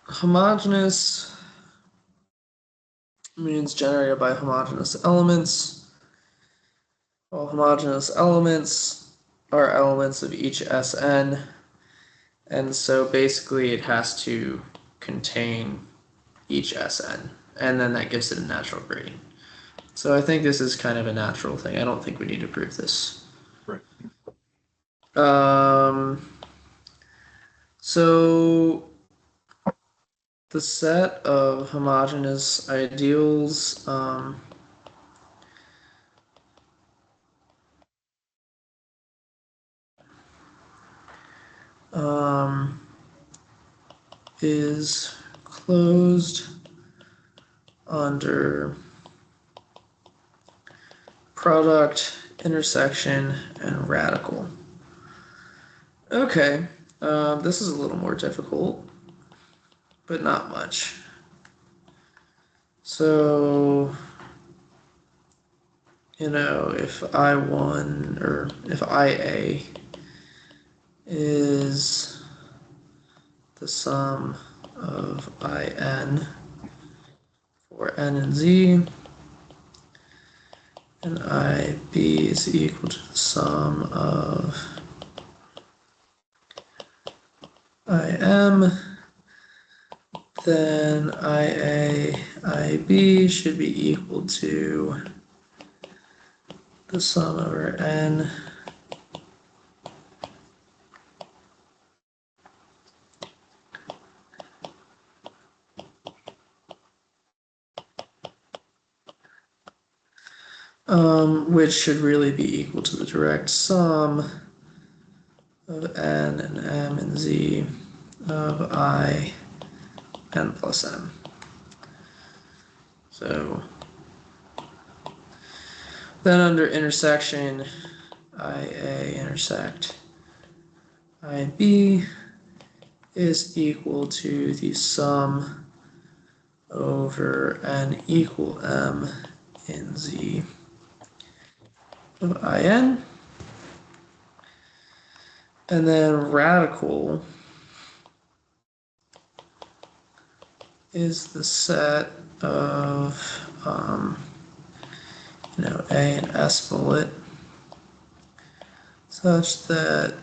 homogeneous means generated by homogeneous elements. Well, homogeneous elements are elements of each Sn, and so basically it has to contain each Sn, and then that gives it a natural grading. So I think this is kind of a natural thing. I don't think we need to prove this. Right. So the set of homogeneous ideals is closed under product, intersection, and radical. Okay, this is a little more difficult, but not much. So, if I1 or if IA is the sum of IN for N and Z, and IB is equal to the sum of IM, then IA, IB should be equal to the sum over N which should really be equal to the direct sum of N and M and Z of I N plus M. So then under intersection, IA intersect IB is equal to the sum over N equal M in Z of IN. And then radical is the set of A and S bullet such that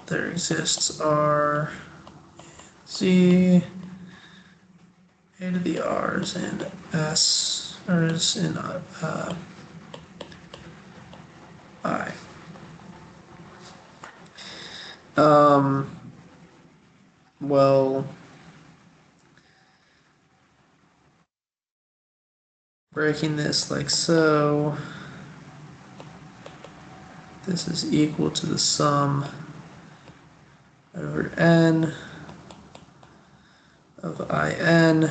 there exists R, Z, A to the R's and S, or is in I. Well, breaking this like so, this is equal to the sum over N of IN.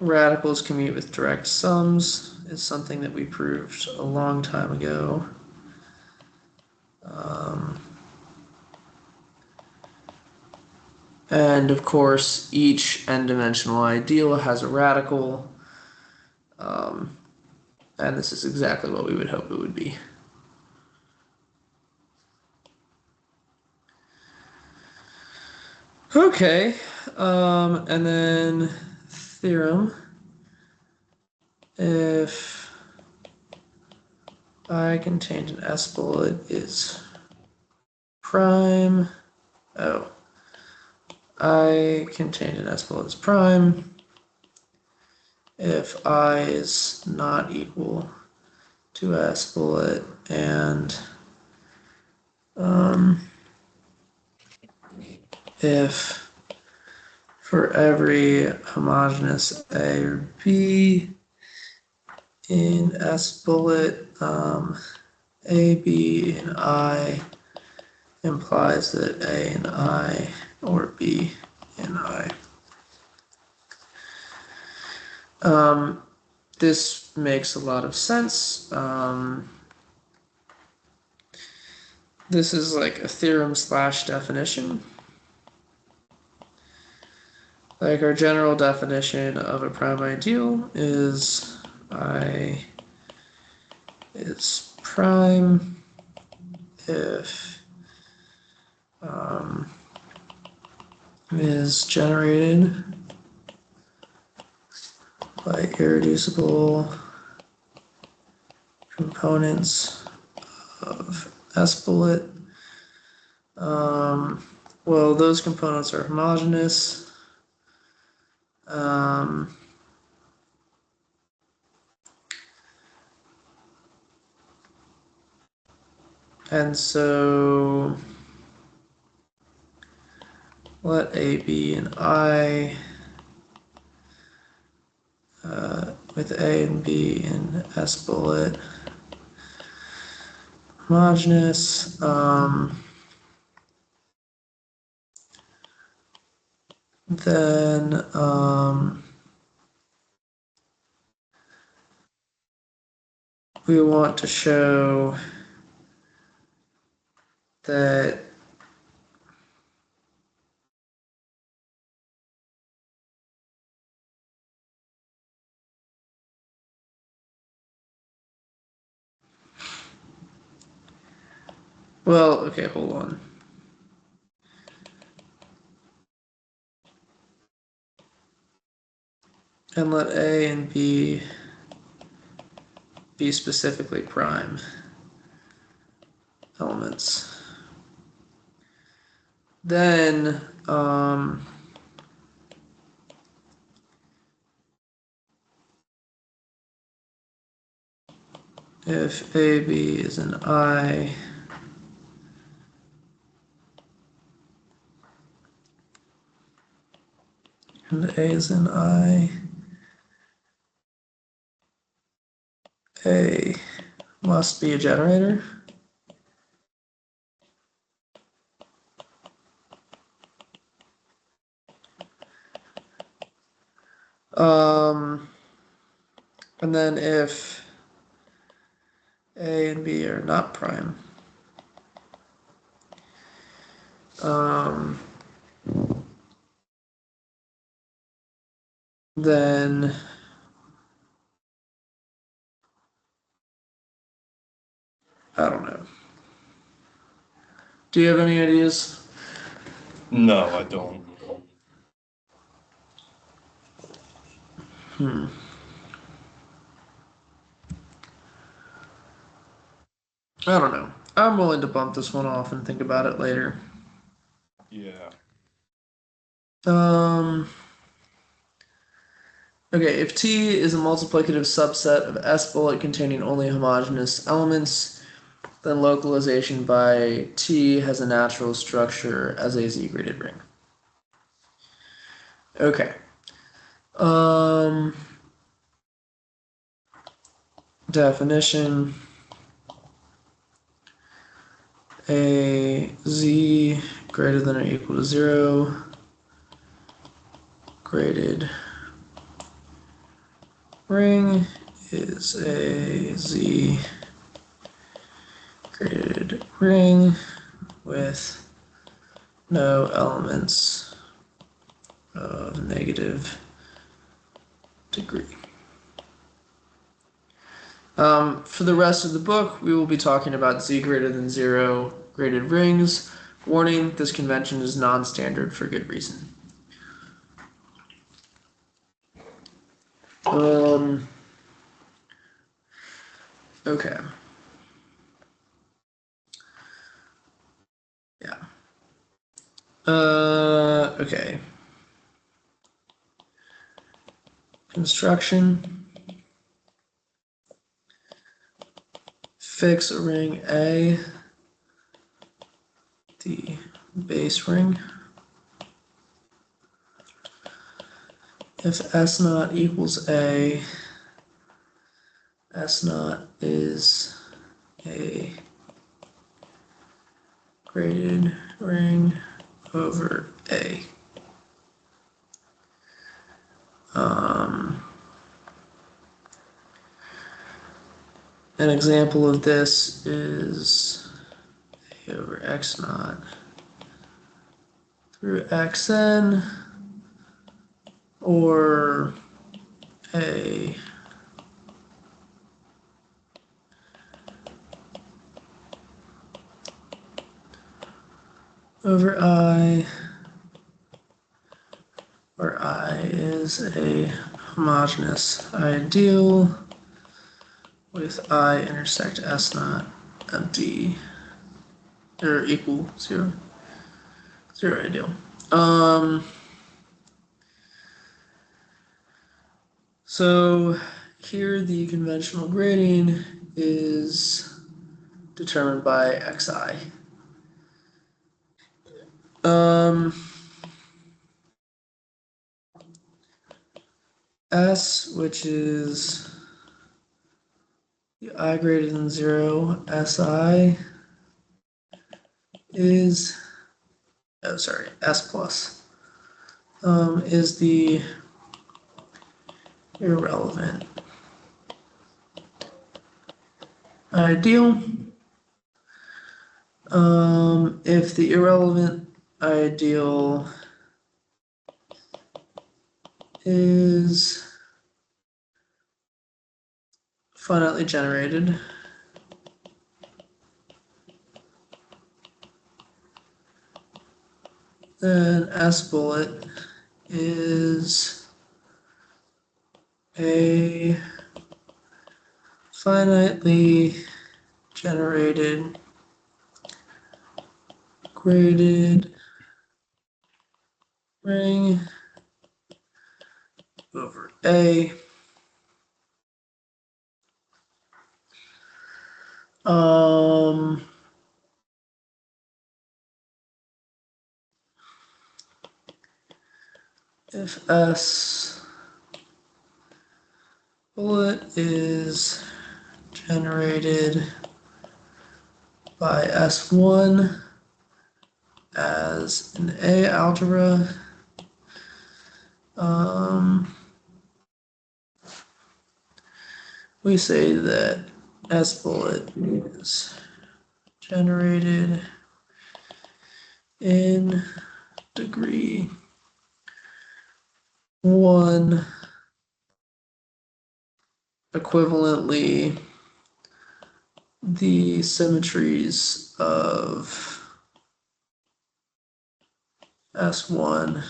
Radicals commute with direct sums is something that we proved a long time ago. And of course, each n-dimensional ideal has a radical. And this is exactly what we would hope it would be. Okay, and then theorem. If I contained an S bullet is prime, I contained an S bullet is prime, if I is not equal to S bullet and if for every homogeneous A or B in S bullet, A, B, and I implies that A and I or B and I. This makes a lot of sense. This is like a theorem slash definition. Like our general definition of a prime ideal is I is prime if is generated by irreducible components of S bullet. Well, those components are homogeneous. And so let A, B, and I with A and B and S bullet homogeneous. Then we want to show that well, okay, hold on. And let A and B be specifically prime elements. Then if A, B is an I, and A is an I, A must be a generator. And then if A and B are not prime, then I don't know. Do you have any ideas? No, I don't. I don't know. I'm willing to bump this one off and think about it later. Yeah. Okay, if T is a multiplicative subset of S bullet containing only homogeneous elements, then localization by T has a natural structure as a Z-graded ring. Okay. Definition. A Z greater than or equal to 0 graded ring is a Z graded ring with no elements of negative degree. For the rest of the book, we will be talking about Z greater than 0 graded rings. Warning, this convention is non-standard for good reason. Okay. Yeah. Okay. Construction. Fix ring A, the base ring. if S naught equals A, S naught is a graded ring over A. An example of this is A over X naught through Xn, or A over I, where I is a homogeneous ideal with I intersect S naught of D, or equal zero, zero ideal. So here the conventional grading is determined by xi. S, which is the I greater than 0, Si is, oh sorry, S plus, is the irrelevant ideal. If the irrelevant ideal is finitely generated, then S bullet is a finitely generated graded ring over A. If S bullet is generated by S1 as an A algebra, we say that S bullet is generated in degree 1 equivalently the symmetries of S1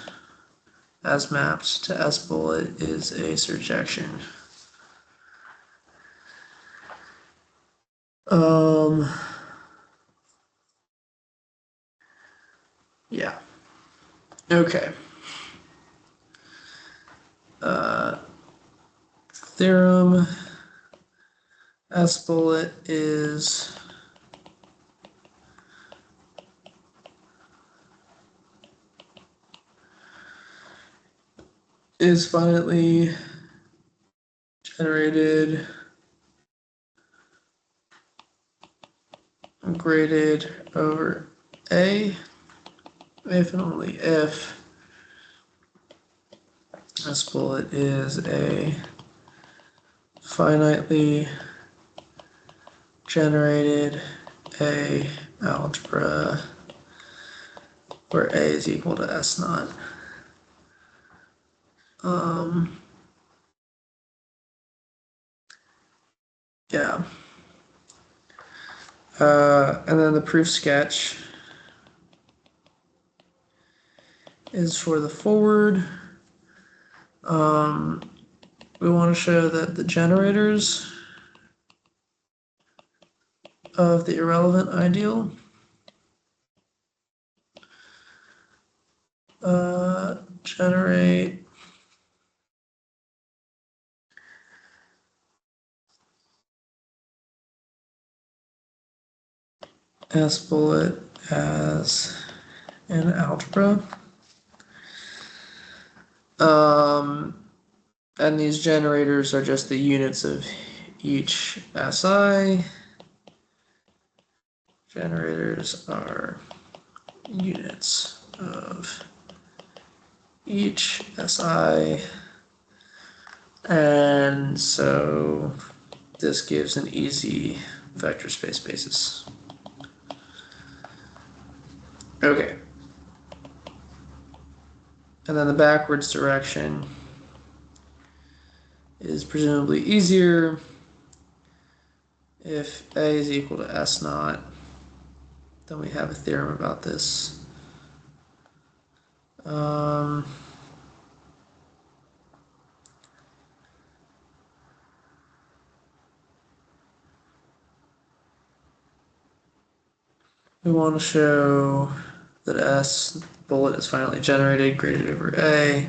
as mapped to S bullet is a surjection. Yeah. Okay. Theorem S bullet is finitely generated graded over A if and only if S bullet is a finitely generated A algebra where A is equal to S naught. Yeah. And then the proof sketch is for the forward. We want to show that the generators of the irrelevant ideal generate S bullet as an algebra. And these generators are just the units of each SI. Generators are units of each SI. And so this gives an easy vector space basis. Okay. And then the backwards direction is presumably easier if A is equal to S naught. Then we have a theorem about this. Um, we want to show that S bullet is finally generated graded over A.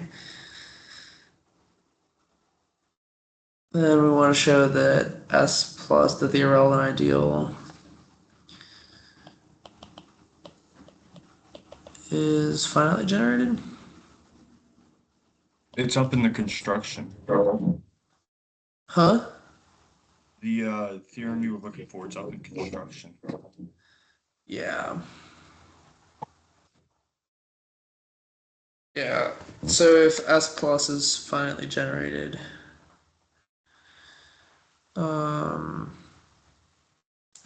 Then we want to show that S plus that the irrelevant ideal is finitely generated. It's up in the construction. Huh? The theorem you were looking for, it's up in construction. Yeah. Yeah. So if S plus is finitely generated, um,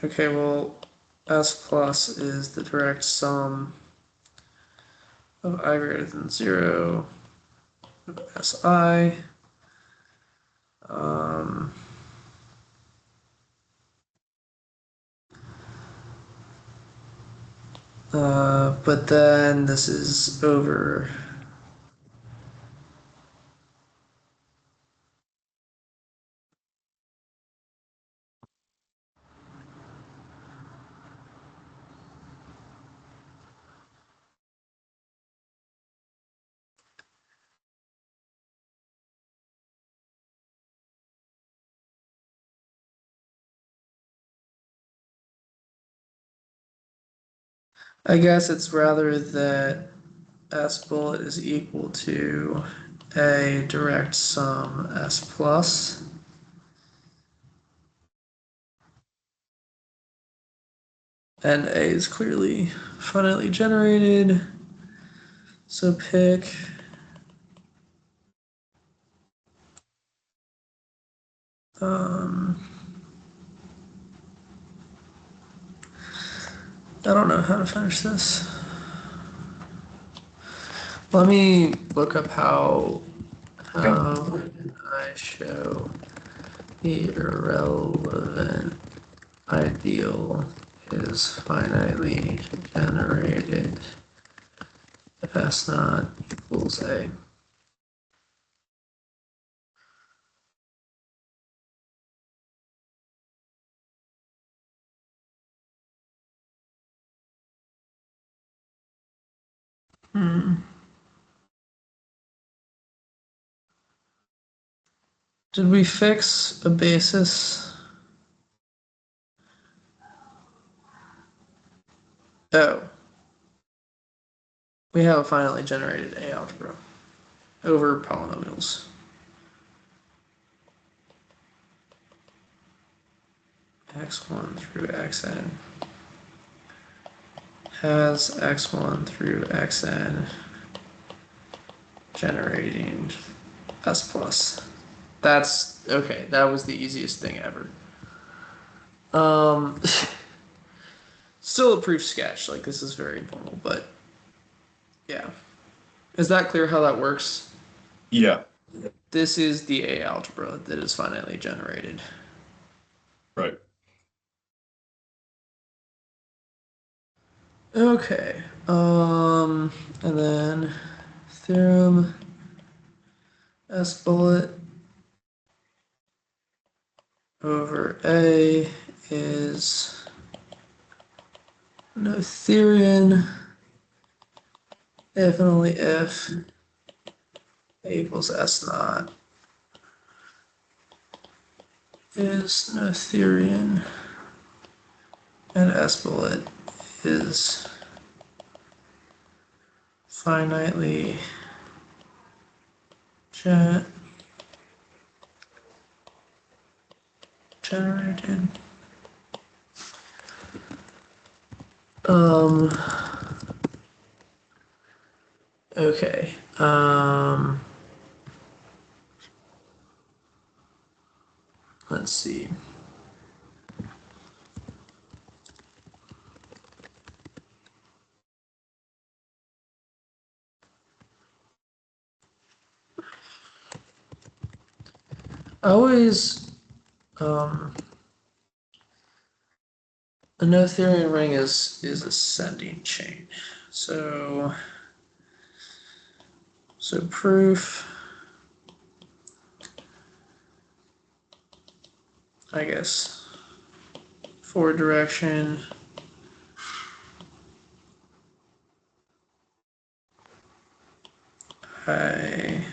okay, well, S plus is the direct sum of I greater than 0 of Si. Um, but then this is over. I guess it's rather that S bullet is equal to a direct sum S plus. And A is clearly finitely generated. So pick um, I don't know how to finish this. Let me look up how Yep. I show the irrelevant ideal is finitely generated if S naught equals A. Hmm. Did we fix a basis? Oh, we have a finitely generated A algebra over polynomials. X1 through Xn has X1 through Xn generating S plus. That's okay. That was the easiest thing ever. Um, still a proof sketch. Like this is very informal, but yeah. Is that clear how that works? Yeah, This is the A algebra that is finitely generated. right. Okay. And then theorem S bullet over A is Noetherian if and only if A equals S naught is Noetherian and S bullet is finitely generated. Um, okay. Let's see. I always, um, the Noetherian ring is ascending chain. So proof, I guess, forward direction. I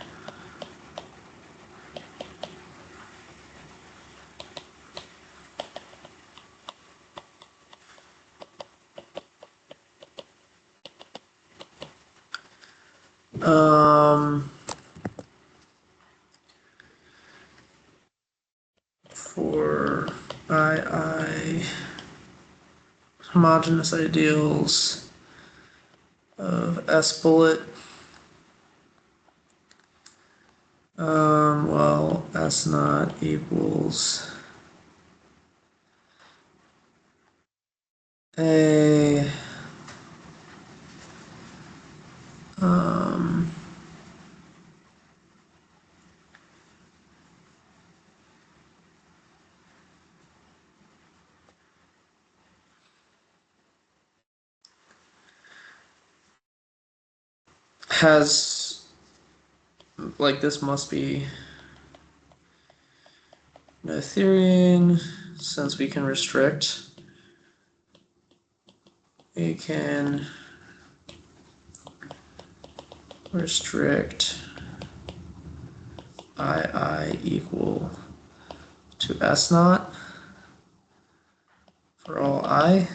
for I homogeneous ideals of S bullet. Well, S naught equals a has, like, this must be Noetherian, since we can restrict. We can restrict I equal to S naught for all I.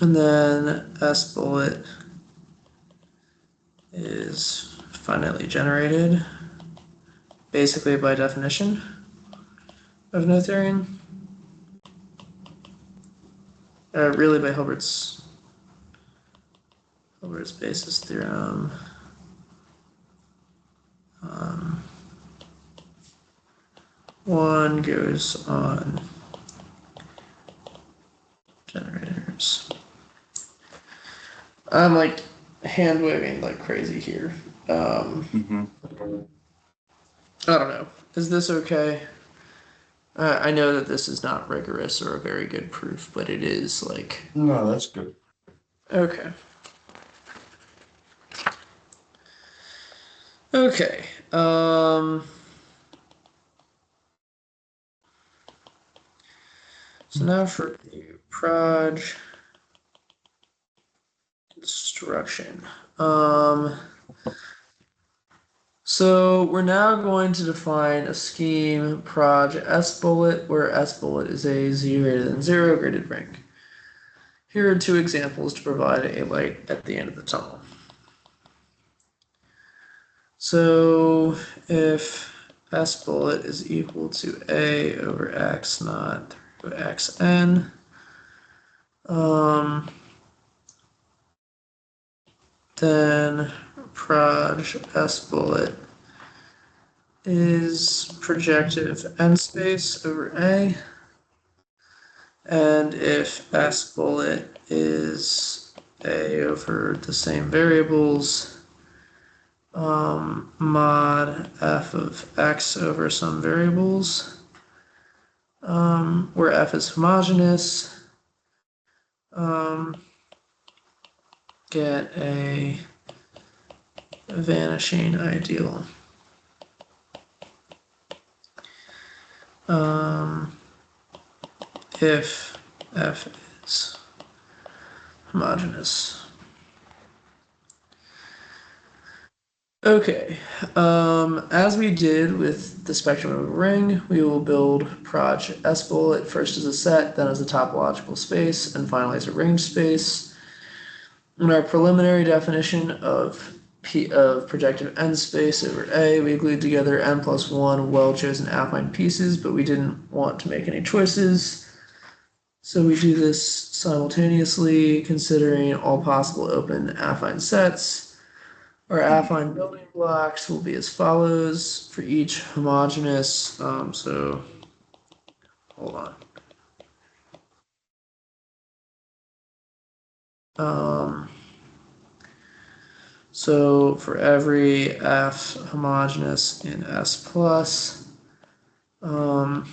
And then S bullet is finitely generated, basically by definition of Noetherian. Really by Hilbert's basis theorem. One goes on generators. I'm like hand waving like crazy here. I don't know. Is this okay? I know that this is not rigorous or a very good proof, but it is like. No, that's good. Okay. Okay. So now for the proj construction. So we're now going to define a scheme proj S bullet, where S bullet is a 0 greater than 0 graded ring. Here are two examples to provide a light at the end of the tunnel. So if S bullet is equal to A over X naught through Xn, then proj S bullet is projective n space over A. And if S bullet is A over the same variables, mod f of x over some variables, where f is homogeneous, get a vanishing ideal. If f is homogeneous. Okay, as we did with the spectrum of a ring, we will build proj S bullet first as a set, then as a topological space, and finally as a range space. In our preliminary definition of P of projective n space over A. We glued together n plus 1 well-chosen affine pieces, but we didn't want to make any choices. So we do this simultaneously, considering all possible open affine sets. Our affine building blocks will be as follows for each homogeneous. So hold on. So for every F homogeneous in S plus, the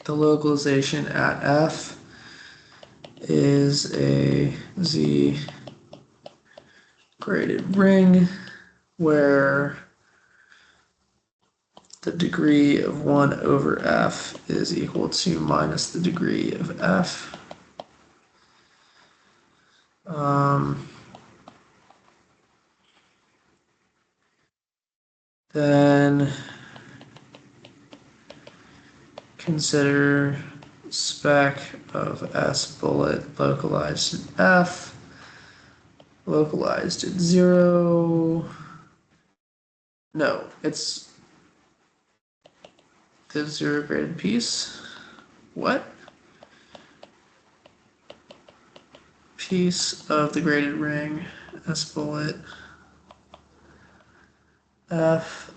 localization at F is a Z graded ring where the degree of 1 over F is equal to minus the degree of F. Then consider spec of S bullet localized at F, localized at 0. No, it's the 0 graded piece. What? Piece of the graded ring, S bullet F.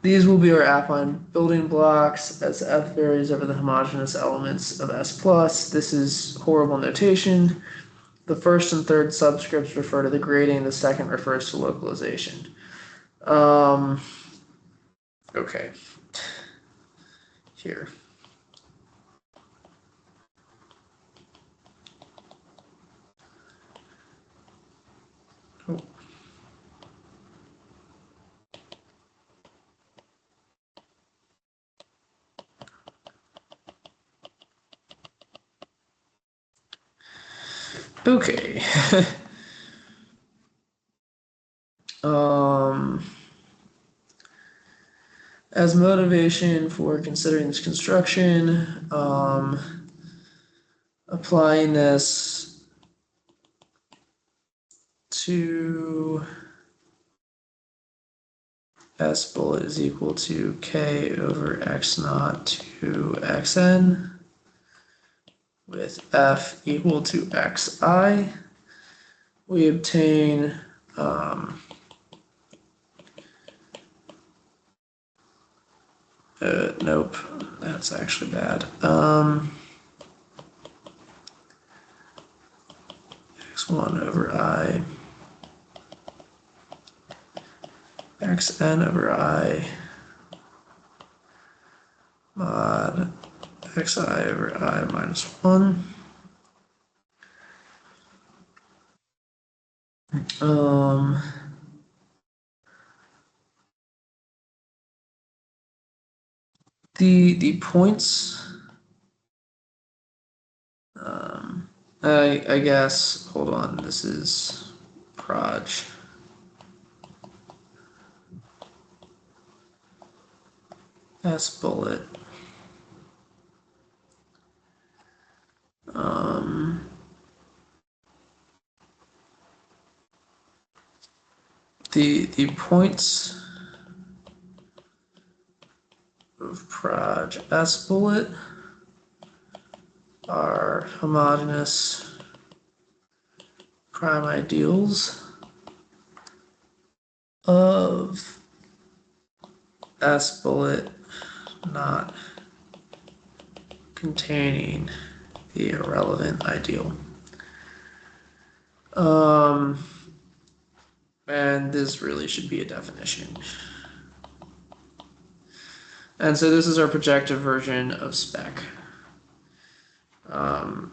These will be our affine building blocks as F varies over the homogeneous elements of S plus. This is horrible notation. The first and third subscripts refer to the grading. The second refers to localization. Okay. Here. Oh. Okay. As motivation for considering this construction, applying this to S bullet is equal to K over X naught to Xn with F equal to Xi. We obtain nope, that's actually bad. X1 over I, Xn over I, mod Xi over I minus 1. The points, I guess, hold on, this is proj. S bullet. The points of proj S bullet are homogeneous prime ideals of S bullet not containing the irrelevant ideal. And this really should be a definition. And so this is our projective version of spec. And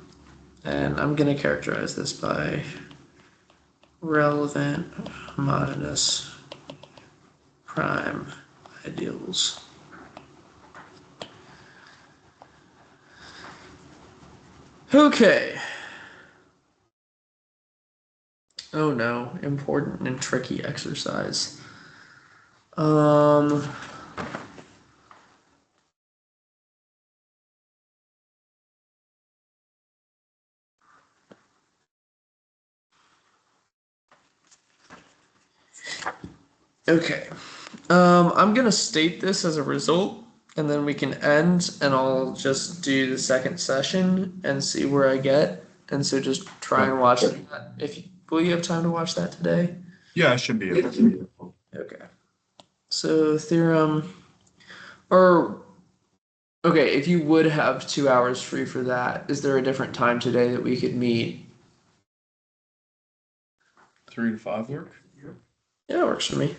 I'm going to characterize this by relevant homogeneous prime ideals. Okay. Oh no, important and tricky exercise. Okay. I'm gonna state this as a result, and then we can end, and I'll just do the second session and see where I get. And so just try Okay. and watch that. If will you have time to watch that today? Yeah, I should be able to. Okay. So theorem, or okay, if you would have 2 hours free for that, is there a different time today that we could meet? 3 to 5 work? Yeah, it works for me.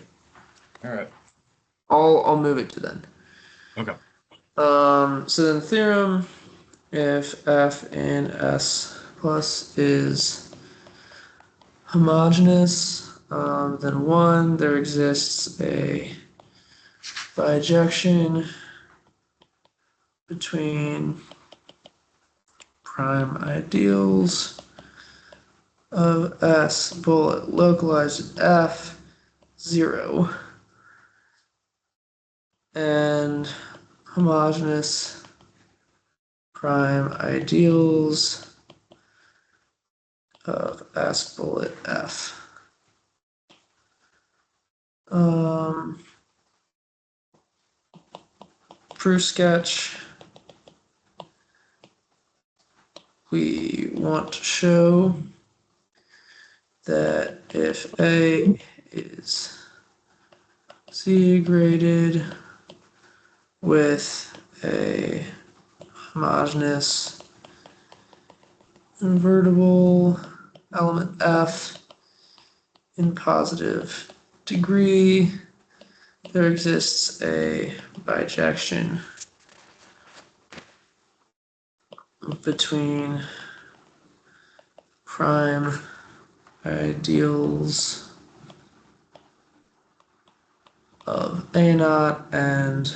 All right. I'll move it to then. Okay. So then theorem, if f in S plus is homogeneous, then one, there exists a bijection between prime ideals of S bullet localized at F0 and homogeneous prime ideals of S bullet F. Um, Proof sketch. We want to show that if A is C graded with a homogeneous invertible element F in positive degree, there exists a bijection between prime ideals of A naught and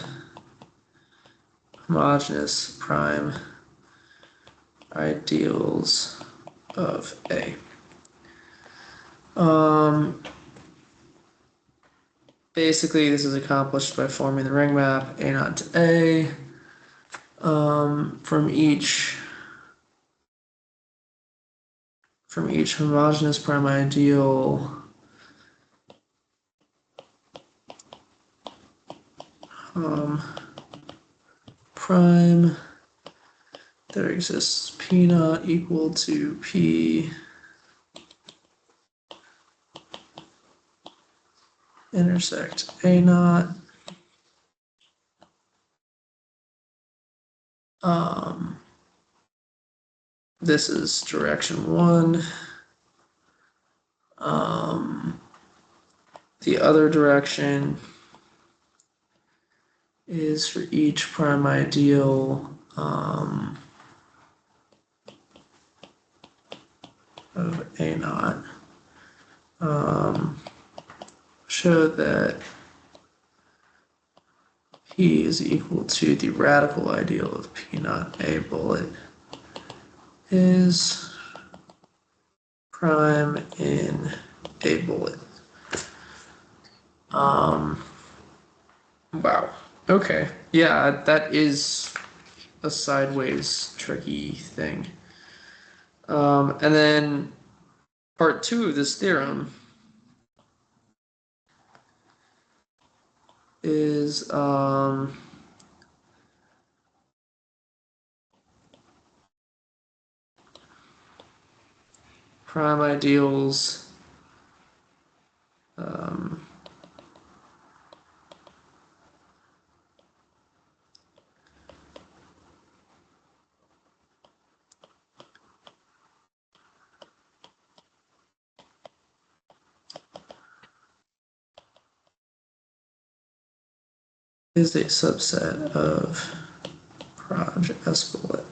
homogeneous prime ideals of A. Um, Basically, this is accomplished by forming the ring map A naught to A from each homogeneous prime ideal um, prime. There exists P naught equal to P intersect A naught. Um, this is direction one. The other direction is for each prime ideal of A naught. Show that P is equal to the radical ideal of P naught A bullet is prime in A bullet. Wow. Okay. Yeah, that is a sideways tricky thing. And then part two of this theorem is prime ideals is a subset of Proj S bullet.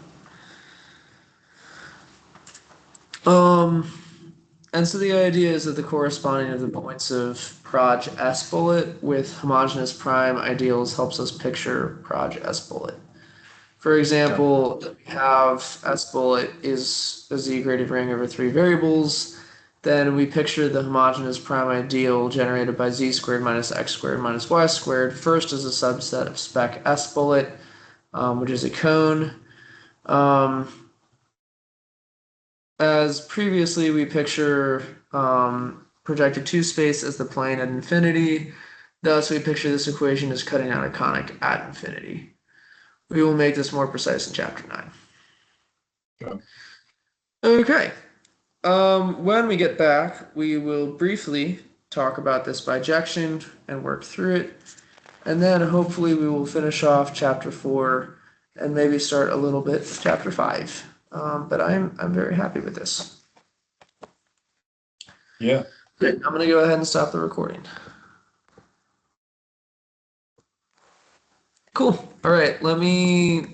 Um, and so the idea is that the corresponding of the points of Proj S bullet with homogeneous prime ideals helps us picture Proj S bullet. For Okay. example, we have S bullet is a z-graded ring over three variables. Then we picture the homogeneous prime ideal generated by z squared minus x squared minus y squared first as a subset of spec S bullet, which is a cone. Um, as previously, we picture projective two space as the plane at infinity. Thus, we picture this equation as cutting out a conic at infinity. We will make this more precise in chapter 9. Okay. Okay. When we get back, we will briefly talk about this bijection and work through it. And then hopefully we will finish off chapter 4 and maybe start a little bit with chapter 5. But I'm very happy with this. Yeah. Great. I'm going to go ahead and stop the recording. Cool. All right. Let me